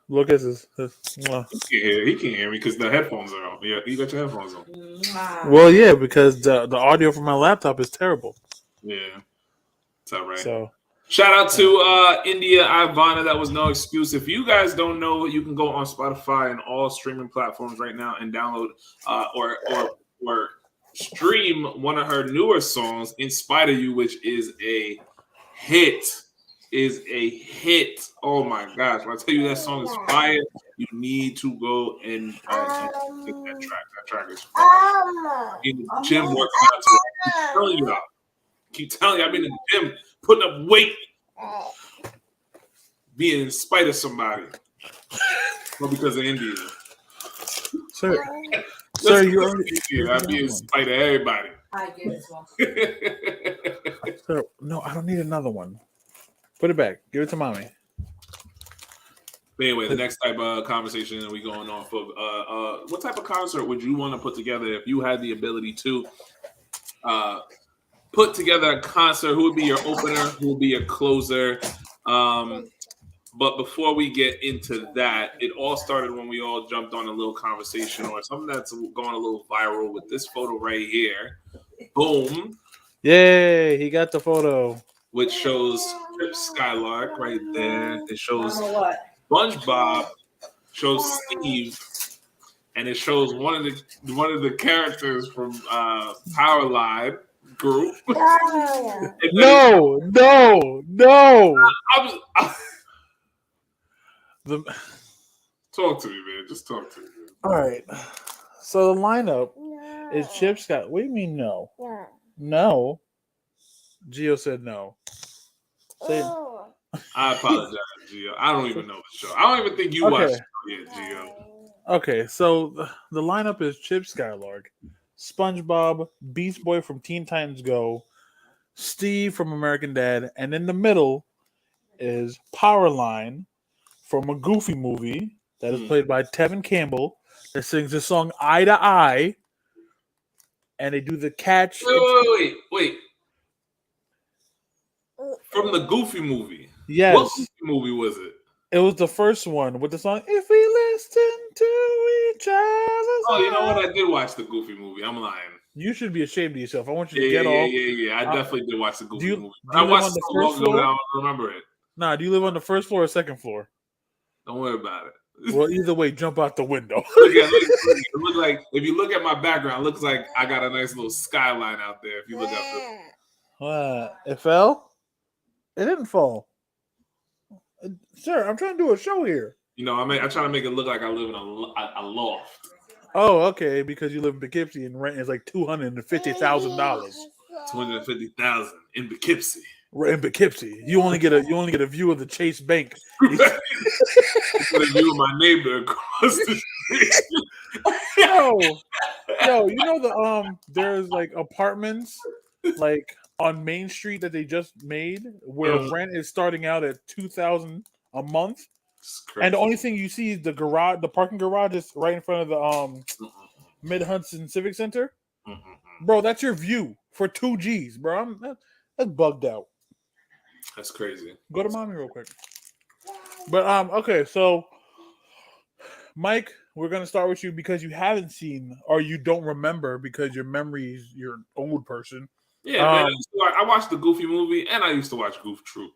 Look at this. Mwah. He can't hear me because the headphones are on. Yeah, you got your headphones on. Mwah. Well, yeah, because the audio from my laptop is terrible. Yeah, it's all right. So Shout out to India Ivana. That was no excuse. If you guys don't know, you can go on Spotify and all streaming platforms right now and download or stream one of her newer songs, "In Spite of You," which is a hit. Oh my gosh! When I tell you that song is fire, you need to go and get that track. That track is fire. In the gym working out. Keep telling you, I'm in the gym putting up weight, being in spite of somebody, not because of India. Sir, you already. I'd be in spite of everybody. I get this one. Sir, no, I don't need another one. Put it back. Give it to mommy. But anyway, the next type of conversation that we going off of, what type of concert would you want to put together if you had the ability to put together a concert? Who would be your opener? Who would be your closer? But before we get into that, it all started when we all jumped on a little conversation or something that's going a little viral with this photo right here. Boom. Yay, he got the photo. Which shows Trip Skylark right there. It shows What? SpongeBob, shows Steve, and it shows one of the characters from Powerline group. No. Talk to me, man. Just talk to me. All right. So the lineup is Chip Scott. What do you mean no? No. Gio said no. Say, I apologize, Gio. I don't even know the show. I don't even think you watched it yet, Gio. okay, so the lineup is Chip Skylark, SpongeBob, Beast Boy from Teen Titans Go, Steve from American Dad, and in the middle is Powerline from a Goofy movie that is played by Tevin Campbell that sings the song Eye to Eye, and they do the catch. Wait. From the Goofy movie. Yes. What Goofy movie was it? It was the first one with the song If We Listen to Each Other. Oh, you know what? I did watch the Goofy movie. I'm lying. You should be ashamed of yourself. I want you to Yeah. off. I definitely did watch the Goofy movie. Do you I live watched on it the so long first ago floor? that I don't remember it. Nah, do you live on the first floor or second floor? Don't worry about it. Well, either way, jump out the window. It look like if you look at my background, it looks like I got a nice little skyline out there. If you look up It fell? It didn't fall. Sir, I'm trying to do a show here. I try to make it look like I live in a loft. Oh, okay, because you live in Poughkeepsie and rent is like $250,000. $250,000 in Poughkeepsie. In Poughkeepsie, you only get a view of the Chase Bank. You and my neighbor across the street. No, you know there's like apartments like on Main Street that they just made where rent is starting out at $2,000 a month, and the only thing you see is the parking garage is right in front of the Mid Hudson Civic Center. Bro, that's your view for $2,000, bro. That's bugged out. That's crazy. Go to mommy real quick. But okay, so Mike, we're gonna start with you because you haven't seen or you don't remember because your memories, you're an old person. Yeah, man. I watched the Goofy movie, and I used to watch Goof Troop.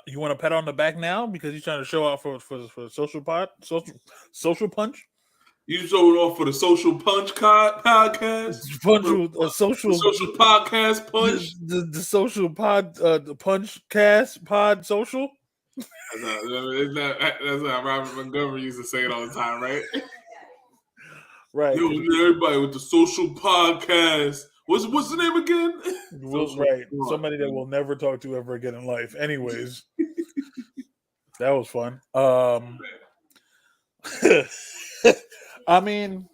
You want to pat on the back now because you're trying to show out for social punch. You showed off for the Social Punch podcast. Social podcast punch. The social pod, the punch cast pod social. That's how Robert Montgomery used to say it all the time, right? Right. Yo, everybody with the Social Podcast. What's the name again? Right. Somebody that we'll never talk to ever again in life. Anyways, that was fun. I mean,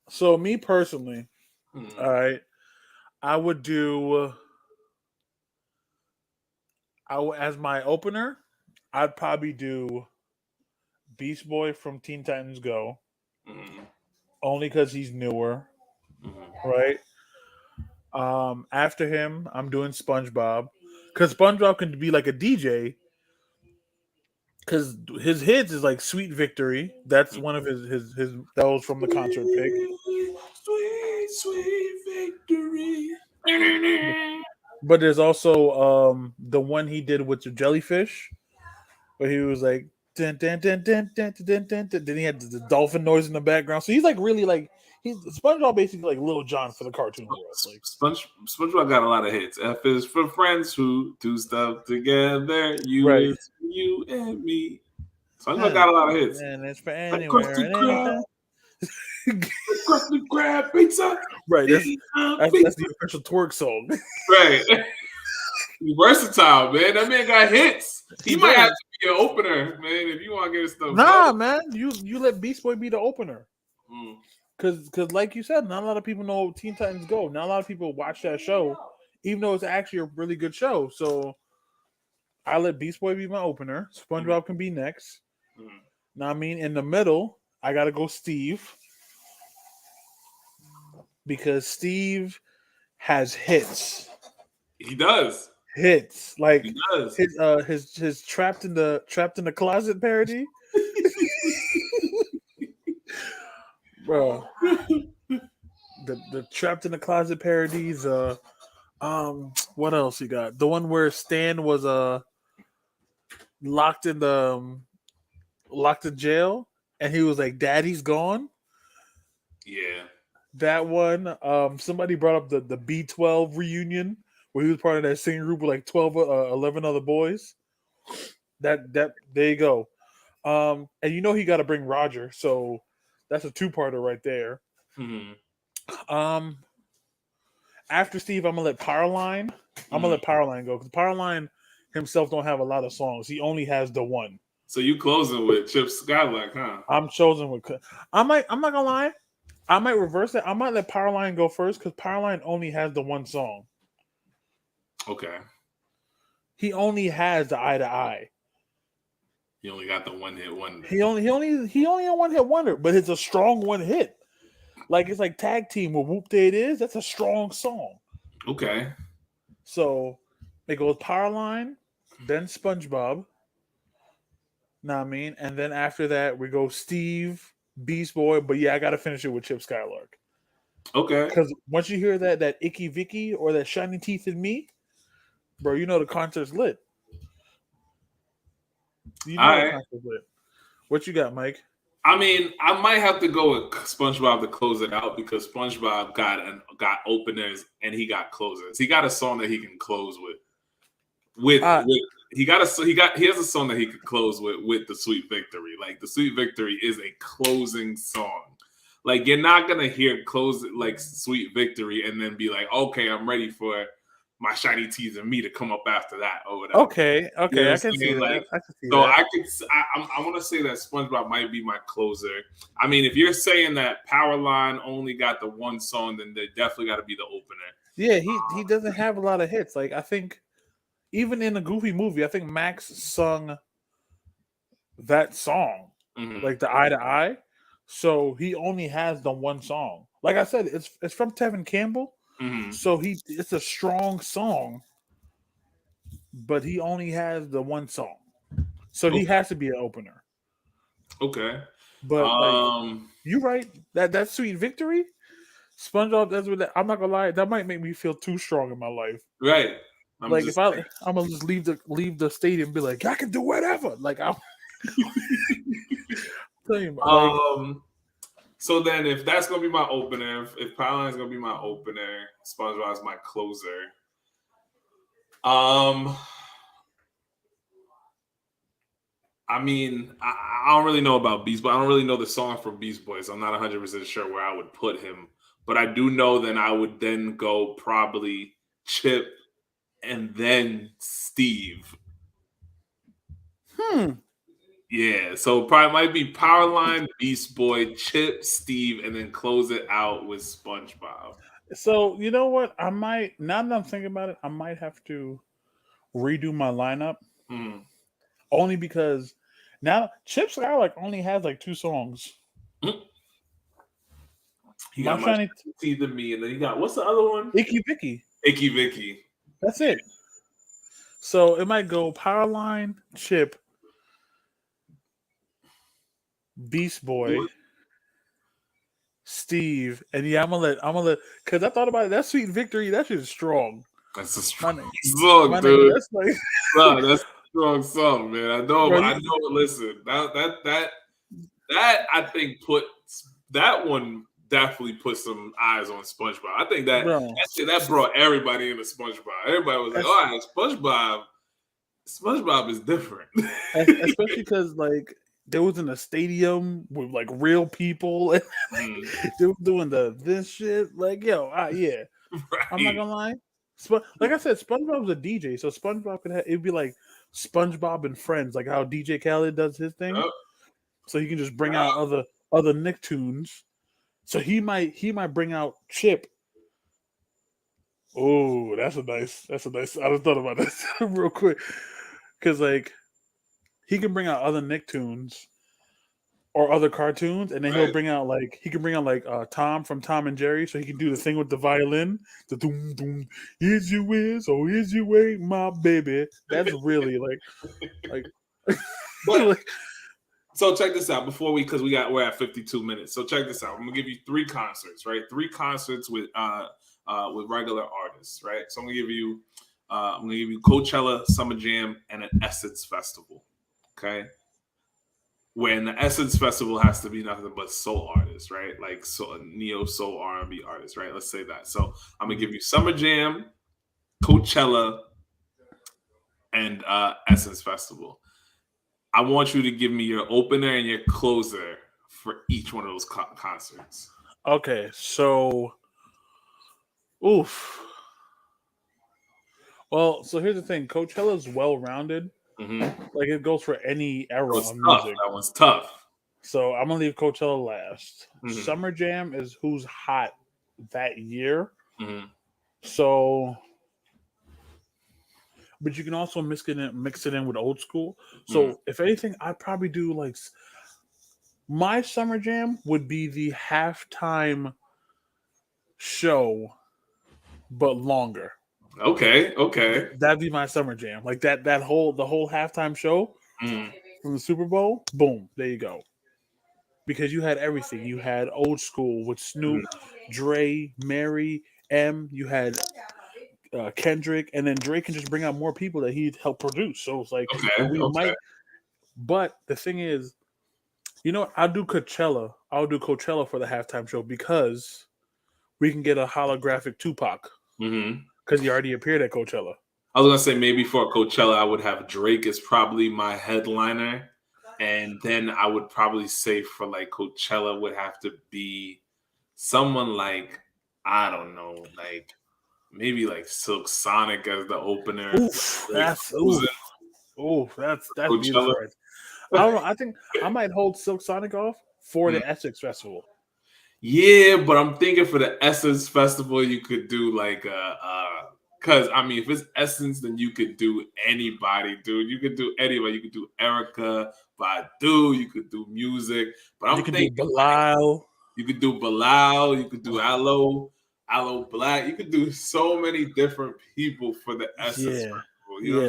so me personally, all right, I would do. As my opener, I'd probably do Beast Boy from Teen Titans Go, only because he's newer, right? After him, I'm doing SpongeBob, because SpongeBob can be like a DJ, because his hits is like Sweet Victory. That's one of his that was from the concert pick. Sweet victory. But there's also the one he did with the jellyfish, where he was like dun, dun, dun, dun, dun, dun, dun, dun. Then he had the dolphin noise in the background. So he's like really like he's SpongeBob basically like Lil Jon for the cartoon world. Like SpongeBob got a lot of hits. F is for friends who do stuff together. You Right. is you and me. SpongeBob got a lot of hits. And it's for Like anywhere. Krusty Krab. Krusty Krab pizza. Right. That's the official twerk song. Right. He's versatile, man. That man got hits. He might have to be an opener, man, if you want to get his stuff. Nah, man. You let Beast Boy be the opener. Because like you said, not a lot of people know Teen Titans Go. Not a lot of people watch that show, even though it's actually a really good show. So I let Beast Boy be my opener. SpongeBob can be next. Now, I mean, in the middle, I got to go Steve. Because Steve has hits. He does. Hits. Like he does. His trapped in the closet parody. Bro. The trapped in the closet parodies, what else you got? The one where Stan was locked in jail and he was like, Daddy's gone. Yeah. That one. Somebody brought up the B12 reunion where he was part of that singing group with like 11 other boys. That there you go. And you know he got to bring Roger, so that's a two-parter right there. After Steve, I'm gonna let Powerline. I'm gonna let Powerline go because Powerline himself don't have a lot of songs. He only has the one. So you closing with Chip Skylark, huh? I'm chosen with. I'm not gonna lie. I might reverse it. I might let Powerline go first because Powerline only has the one song. Okay. He only has the Eye to Eye. He only got the one hit wonder. He only a one hit wonder, but it's a strong one hit. Like it's like Tag Team with Whoop Day It Is. That's a strong song. Okay. So it goes Powerline, then SpongeBob. Know what I mean? And then after that we go Steve, Beast Boy. But yeah, I gotta finish it with Chip Skylark. Okay. Because once you hear that Icky Vicky or that Shiny Teeth in Me, bro, you know the concert's lit. You know the concert's lit. What you got, Mike? I mean, I might have to go with SpongeBob to close it out because SpongeBob got openers and he got closers. He got a song that he can close with. He has a song that he could close with the Sweet Victory. Like the Sweet Victory is a closing song. Like you're not gonna hear close like Sweet Victory and then be like, okay, I'm ready for my Shiny Teeth and Me to come up after that or whatever. Okay, you know I can see that. like, I can see so that. I want to say that SpongeBob might be my closer. I mean, if you're saying that Powerline only got the one song, then they definitely got to be the opener. Yeah, he doesn't have a lot of hits. Like I think even in the Goofy movie, I think Max sung that song, like the Eye to Eye. So he only has the one song. Like I said, it's from Tevin Campbell. So it's a strong song, but he only has the one song. So he has to be an opener. Okay. But like you're right. That Sweet Victory, SpongeBob. That's what I'm not gonna lie. That might make me feel too strong in my life. Right. I'm gonna just leave the stadium and be like, I can do whatever. Like I'm tell you, like, so then if that's gonna be my opener, if Powerline's gonna be my opener, SpongeBob's my closer. I mean, I don't really know about Beast Boy. I don't really know the song from Beast Boys. I'm not 100% sure where I would put him. But I do know that I would then go probably Chip and then Steve. Yeah, so probably might be Powerline, Beast Boy, Chip, Steve, and then close it out with SpongeBob. So you know what? I might, now that I'm thinking about it, I might have to redo my lineup. Only because now Chip Sky like only has like 2 songs. He got Much Tea Than Me, and then he got, what's the other one? Icky Vicky. Icky Vicky. That's it. So it might go Powerline, Chip, Beast Boy, Steve, and yeah, I'm gonna let because I thought about it. That Sweet Victory, that shit is strong. That's a strong song, dude. That's like that's a strong song, man. I know. Listen, that I think that one definitely put some eyes on SpongeBob. I think that brought everybody into SpongeBob. Everybody was like, "All right, SpongeBob is different," especially because like they was in a stadium with like real people, and they were doing this shit. Like, yo, yeah, right. I'm not gonna lie. Like I said, SpongeBob's a DJ, so SpongeBob it'd be like SpongeBob and Friends, like how DJ Khaled does his thing. So he can just bring out other Nicktoons. So he might bring out Chip. Oh, that's a nice. I just thought about this real quick, because like he can bring out other Nicktoons or other cartoons, and then he'll bring out like Tom from Tom and Jerry, so he can do the thing with the violin, the doom doom. Is you is or is you ain't my baby? That's really like. So check this out because we're at 52 minutes. So check this out. I'm gonna give you 3 concerts, right? 3 concerts with regular artists, right? So I'm gonna give you Coachella, Summer Jam, and an Essence Festival. Okay. When the Essence Festival has to be nothing but soul artists, right? Like neo soul R&B artists, right? Let's say that. So I'm gonna give you Summer Jam, Coachella, and Essence Festival. I want you to give me your opener and your closer for each one of those concerts. Okay, so, oof. Well, so here's the thing. Coachella's well-rounded. Like, it goes for any era of music. That one's tough. So I'm going to leave Coachella last. Summer Jam is who's hot that year. So... But you can also mix it in with old school. So if anything, I'd probably do like my Summer Jam would be the halftime show, but longer. Okay. That'd be my Summer Jam. Like the whole halftime show from the Super Bowl. Boom, there you go. Because you had everything. You had old school with Snoop, Dre, Mary, M. You had Kendrick, and then Drake can just bring out more people that he'd help produce. So it's like might. But the thing is, you know what? I'll do Coachella for the halftime show because we can get a holographic Tupac because he already appeared at Coachella. I was gonna say maybe for Coachella I would have Drake as probably my headliner, and then I would probably say for like Coachella would have to be someone like, I don't know, like. Maybe like Silk Sonic as the opener. That's beautiful. Right? I don't know. I think I might hold Silk Sonic off for the Essex Festival. Yeah, but I'm thinking for the Essence Festival, you could do like because I mean, if it's Essence, then you could do anybody, dude. You could do anybody. You could do Erica, Badu. You could do music. But I'm thinking Bilal. You could do Bilal. You could do Aloe Black. You could do so many different people for the Essence Festival.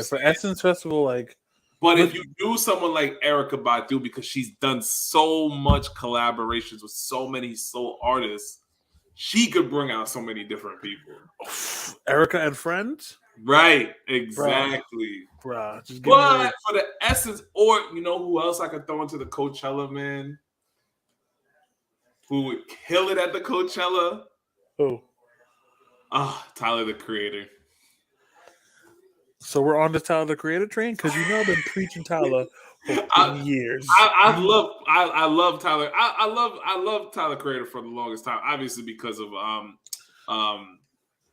For Essence Festival, like But if you do someone like Erykah Badu, because she's done so much collaborations with so many soul artists, she could bring out so many different people. Erica and Friends? Right, exactly. Bruh, just give me But for the essence, or you know who else I could throw into the Coachella, man? Who would kill it at the Coachella? Who? Tyler, the Creator. So we're on the Tyler the Creator train? Because you know I've been preaching Tyler for years. I love Tyler. I love Tyler Creator for the longest time. Obviously because of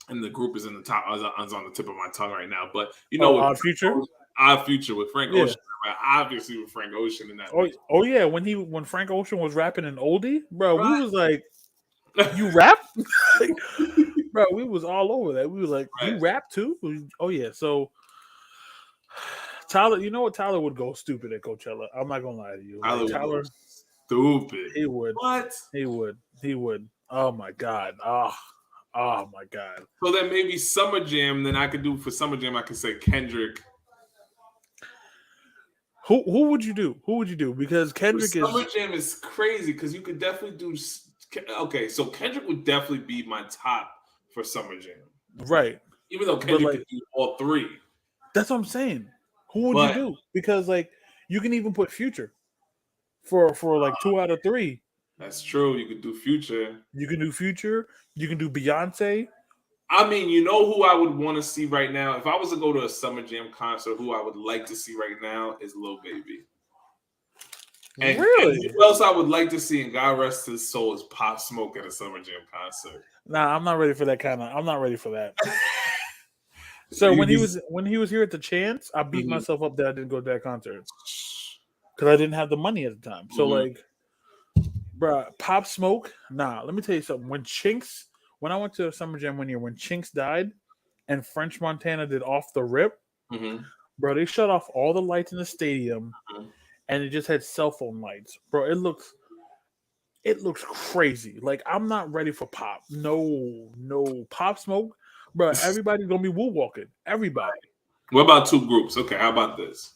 and the group is in the top. Is on the tip of my tongue right now. But you know, Odd Future. Odd Future with Frank Ocean. Right? Obviously with Frank Ocean in that. Oh yeah, when Frank Ocean was rapping in Oldie, bro, we was like, you rap? Bro, we was all over that. We was like, you rap too? Oh yeah. So Tyler, you know what? Tyler would go stupid at Coachella. I'm not gonna lie to you. Tyler stupid. He would. What? He would. Oh my god. Oh my god. So then maybe Summer Jam. Then I could do for Summer Jam. I could say Kendrick. Who would you do? Who would you do? Because Kendrick Summer Jam is crazy because you could definitely do. Okay, so Kendrick would definitely be my top for Summer Jam. Right. Even though Kendrick could do all three. That's what I'm saying. Who would you do? Because like you can even put Future for like 2 out of 3. That's true. You could do Future. You can do Future. You can do Beyonce. I mean, you know who I would want to see right now? If I was to go to a Summer Jam concert, who I would like to see right now is Lil Baby. And, really? And who else I would like to see, and God rest his soul, is Pop Smoke at a Summer Jam concert. Nah, I'm not ready for that I'm not ready for that. So when he was here at the Chance, I beat myself up that I didn't go to that concert because I didn't have the money at the time. So like, bruh, Pop Smoke. Nah, let me tell you something. When I went to Summer Jam one year, when Chinks died, and French Montana did Off the Rip, bro, they shut off all the lights in the stadium, and it just had cell phone lights, bro. It looks crazy. Like I'm not ready for Pop. No Pop Smoke. Bro, everybody's gonna be woo walking. Everybody. What about 2 groups? Okay, how about this?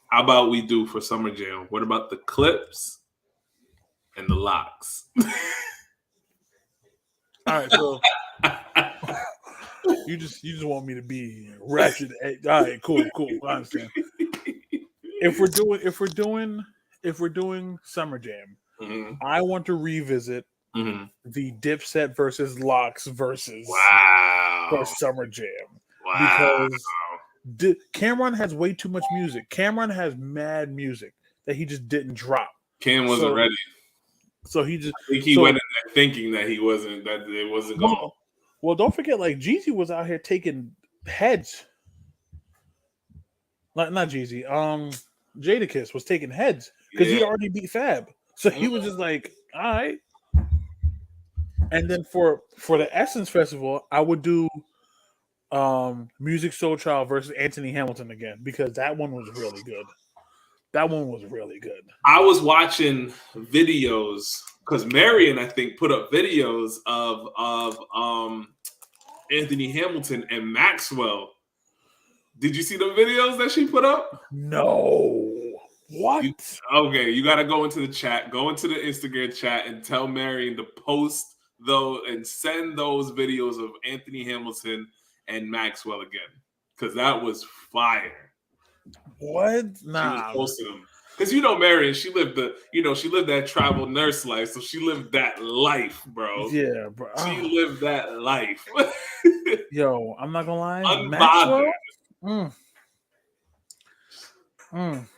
How about we do for Summer Jam? What about the Clips and the Locks? All right, so you just want me to be ratchet. All right, cool. I understand. If we're doing Summer Jam, I want to revisit the Dipset versus Locks versus for Summer Jam. Because Cameron has way too much music. Cameron has mad music that he just didn't drop. Cam wasn't ready. So he just went in there thinking that it wasn't going. Well, don't forget, like Jeezy was out here taking heads. Not Jeezy. Jadakiss was taking heads because he already beat Fab. So he was just like, all right. And then for the Essence Festival, I would do Music Soul Child versus Anthony Hamilton again because that one was really good. I was watching videos because Marion, I think, put up videos of Anthony Hamilton and Maxwell. Did you see the videos that she put up? No. What? You got to go into the chat, go into the Instagram chat, and tell Marion to post those and send those videos of Anthony Hamilton and Maxwell again because that was fire. What? Nah. She was posting them because Marion, she lived that travel nurse life, so she lived that life, bro. Yeah, bro. She lived that life. Yo, I'm not gonna lie. Unbothered.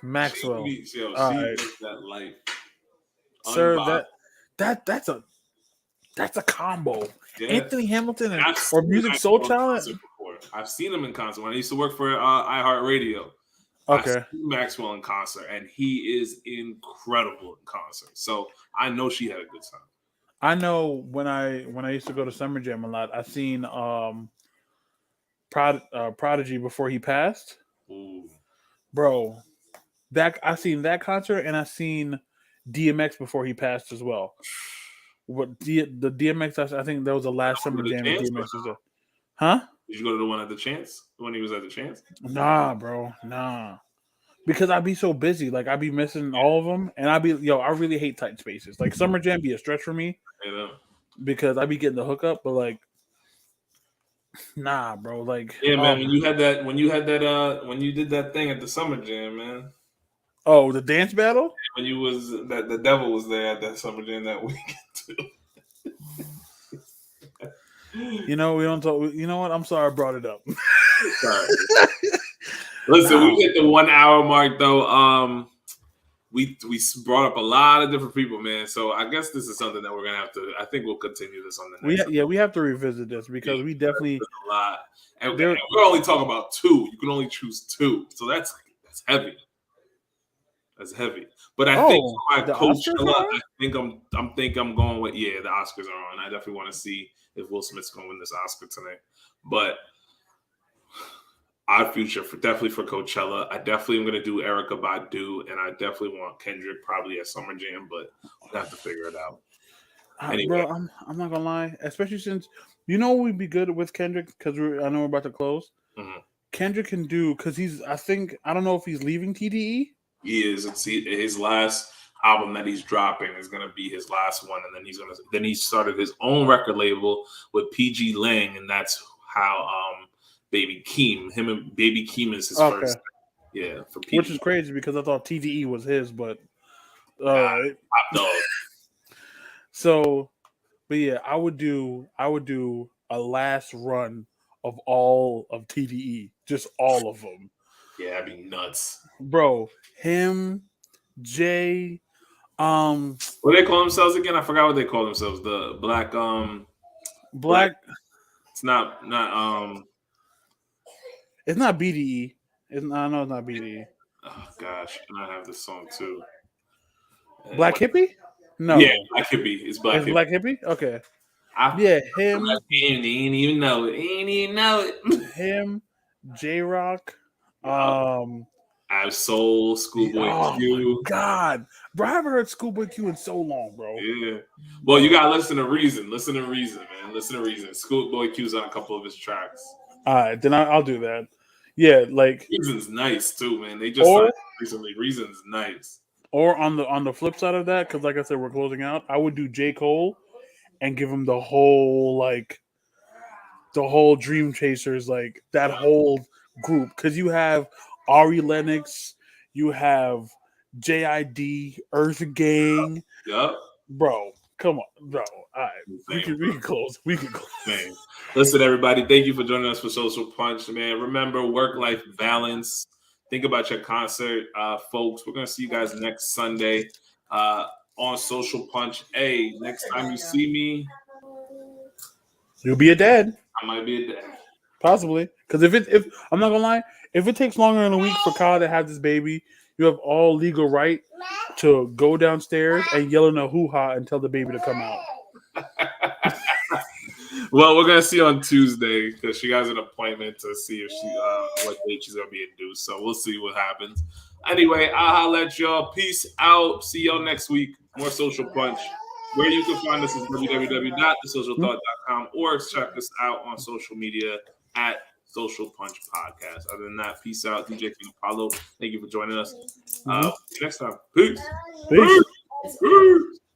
Maxwell. She lived that life. Sir, that's a combo. Yeah. Anthony Hamilton or Music Soul Child. I've seen him in concert when I used to work for iHeartRadio. Okay, I've seen Maxwell in concert, and he is incredible in concert. So I know she had a good time. I know when I used to go to Summer Jam a lot, I seen Prodigy before he passed. Ooh. Bro, I seen that concert, and I seen DMX before he passed as well. What the DMX? I think that was the last Summer Jam that DMX was there. Huh? Did you go to the one at the Chance? When he was at the Chance? Nah, bro. Nah. because I'd be so busy. Like I'd be missing all of them, and I really hate tight spaces. Like Summer Jam be a stretch for me You know? because I'd be getting the hookup, but like, nah, bro. Like, Yeah, man. When you did that thing at the Summer Jam, man. Oh, the dance battle. When you was that the devil was there at that Summer Jam that weekend too. You know we don't talk. You know what? I'm sorry I brought it up. Sorry. Listen, we hit the 1 hour mark though. We brought up a lot of different people, man. So I guess this is something that we're gonna have to. I think we'll continue this on the next. We have to revisit this because we definitely a lot. And we're only talking about 2. You can only choose 2, so that's heavy. That's heavy. But I think for my Coachella, I think I'm going with the Oscars are on. I definitely want to see if Will Smith's going to win this Oscar tonight. But our future definitely for Coachella. I definitely am going to do Erykah Badu, and I definitely want Kendrick probably at Summer Jam, but we'll have to figure it out. Anyway. Bro, I'm not gonna lie, especially since we'd be good with Kendrick because I know we're about to close. Mm-hmm. Kendrick can do because I don't know if he's leaving TDE. He is. It's his last album that he's dropping is going to be his last one, and then he started his own record label with PG Lang, and that's how Baby Keem is his first. Yeah, for PG. Which is crazy because I thought TDE was his, but Top dog. So, but yeah, I would do a last run of all of TDE, just all of them. Yeah, that'd be nuts, bro. Him, Jay, what do they call themselves again? I forgot what they call themselves. The black. It's not. It's not BDE. I know it's not BDE. Oh gosh, and I have this song too. Black Hippie? No. Yeah, Black Hippie. It's Black Hippie. Black Hippie? Okay. Him. He ain't even know it. Him, J-Rock. Soul, Schoolboy Q. My God, bro, I haven't heard Schoolboy Q in so long, bro. Yeah. Well, you gotta listen to Reason. Listen to Reason, man. Listen to Reason. Schoolboy Q's on a couple of his tracks. All right, then I'll do that. Yeah, like Reason's nice too, man. They just started recently. Reason's nice. Or on the flip side of that, because like I said, we're closing out. I would do J. Cole and give him the whole Dream Chasers, like that whole group, because you have Ari Lennox, you have JID, Earth Gang. Yep. Bro, come on, bro. All right, we can close. We can close. Man. Listen, everybody, thank you for joining us for Social Punch, man. Remember, work-life balance. Think about your concert, folks. We're going to see you guys next Sunday on Social Punch. Hey, next time you see me, you'll be a dad. I might be a dad. Possibly. Because if I'm not going to lie, if it takes longer than a week for Kyle to have this baby, you have all legal right to go downstairs and yell in a hoo-ha and tell the baby to come out. Well, we're gonna see on Tuesday because she has an appointment to see if what date she's gonna be induced. So we'll see what happens. Anyway, I'll let y'all. Peace out. See y'all next week. More Social Punch. Where you can find us is www.thesocialthought.com or check us out on social media at Social Punch Podcast. Other than that, peace out. DJ King Apollo. Thank you for joining us. See you next time. Peace. Peace. Peace.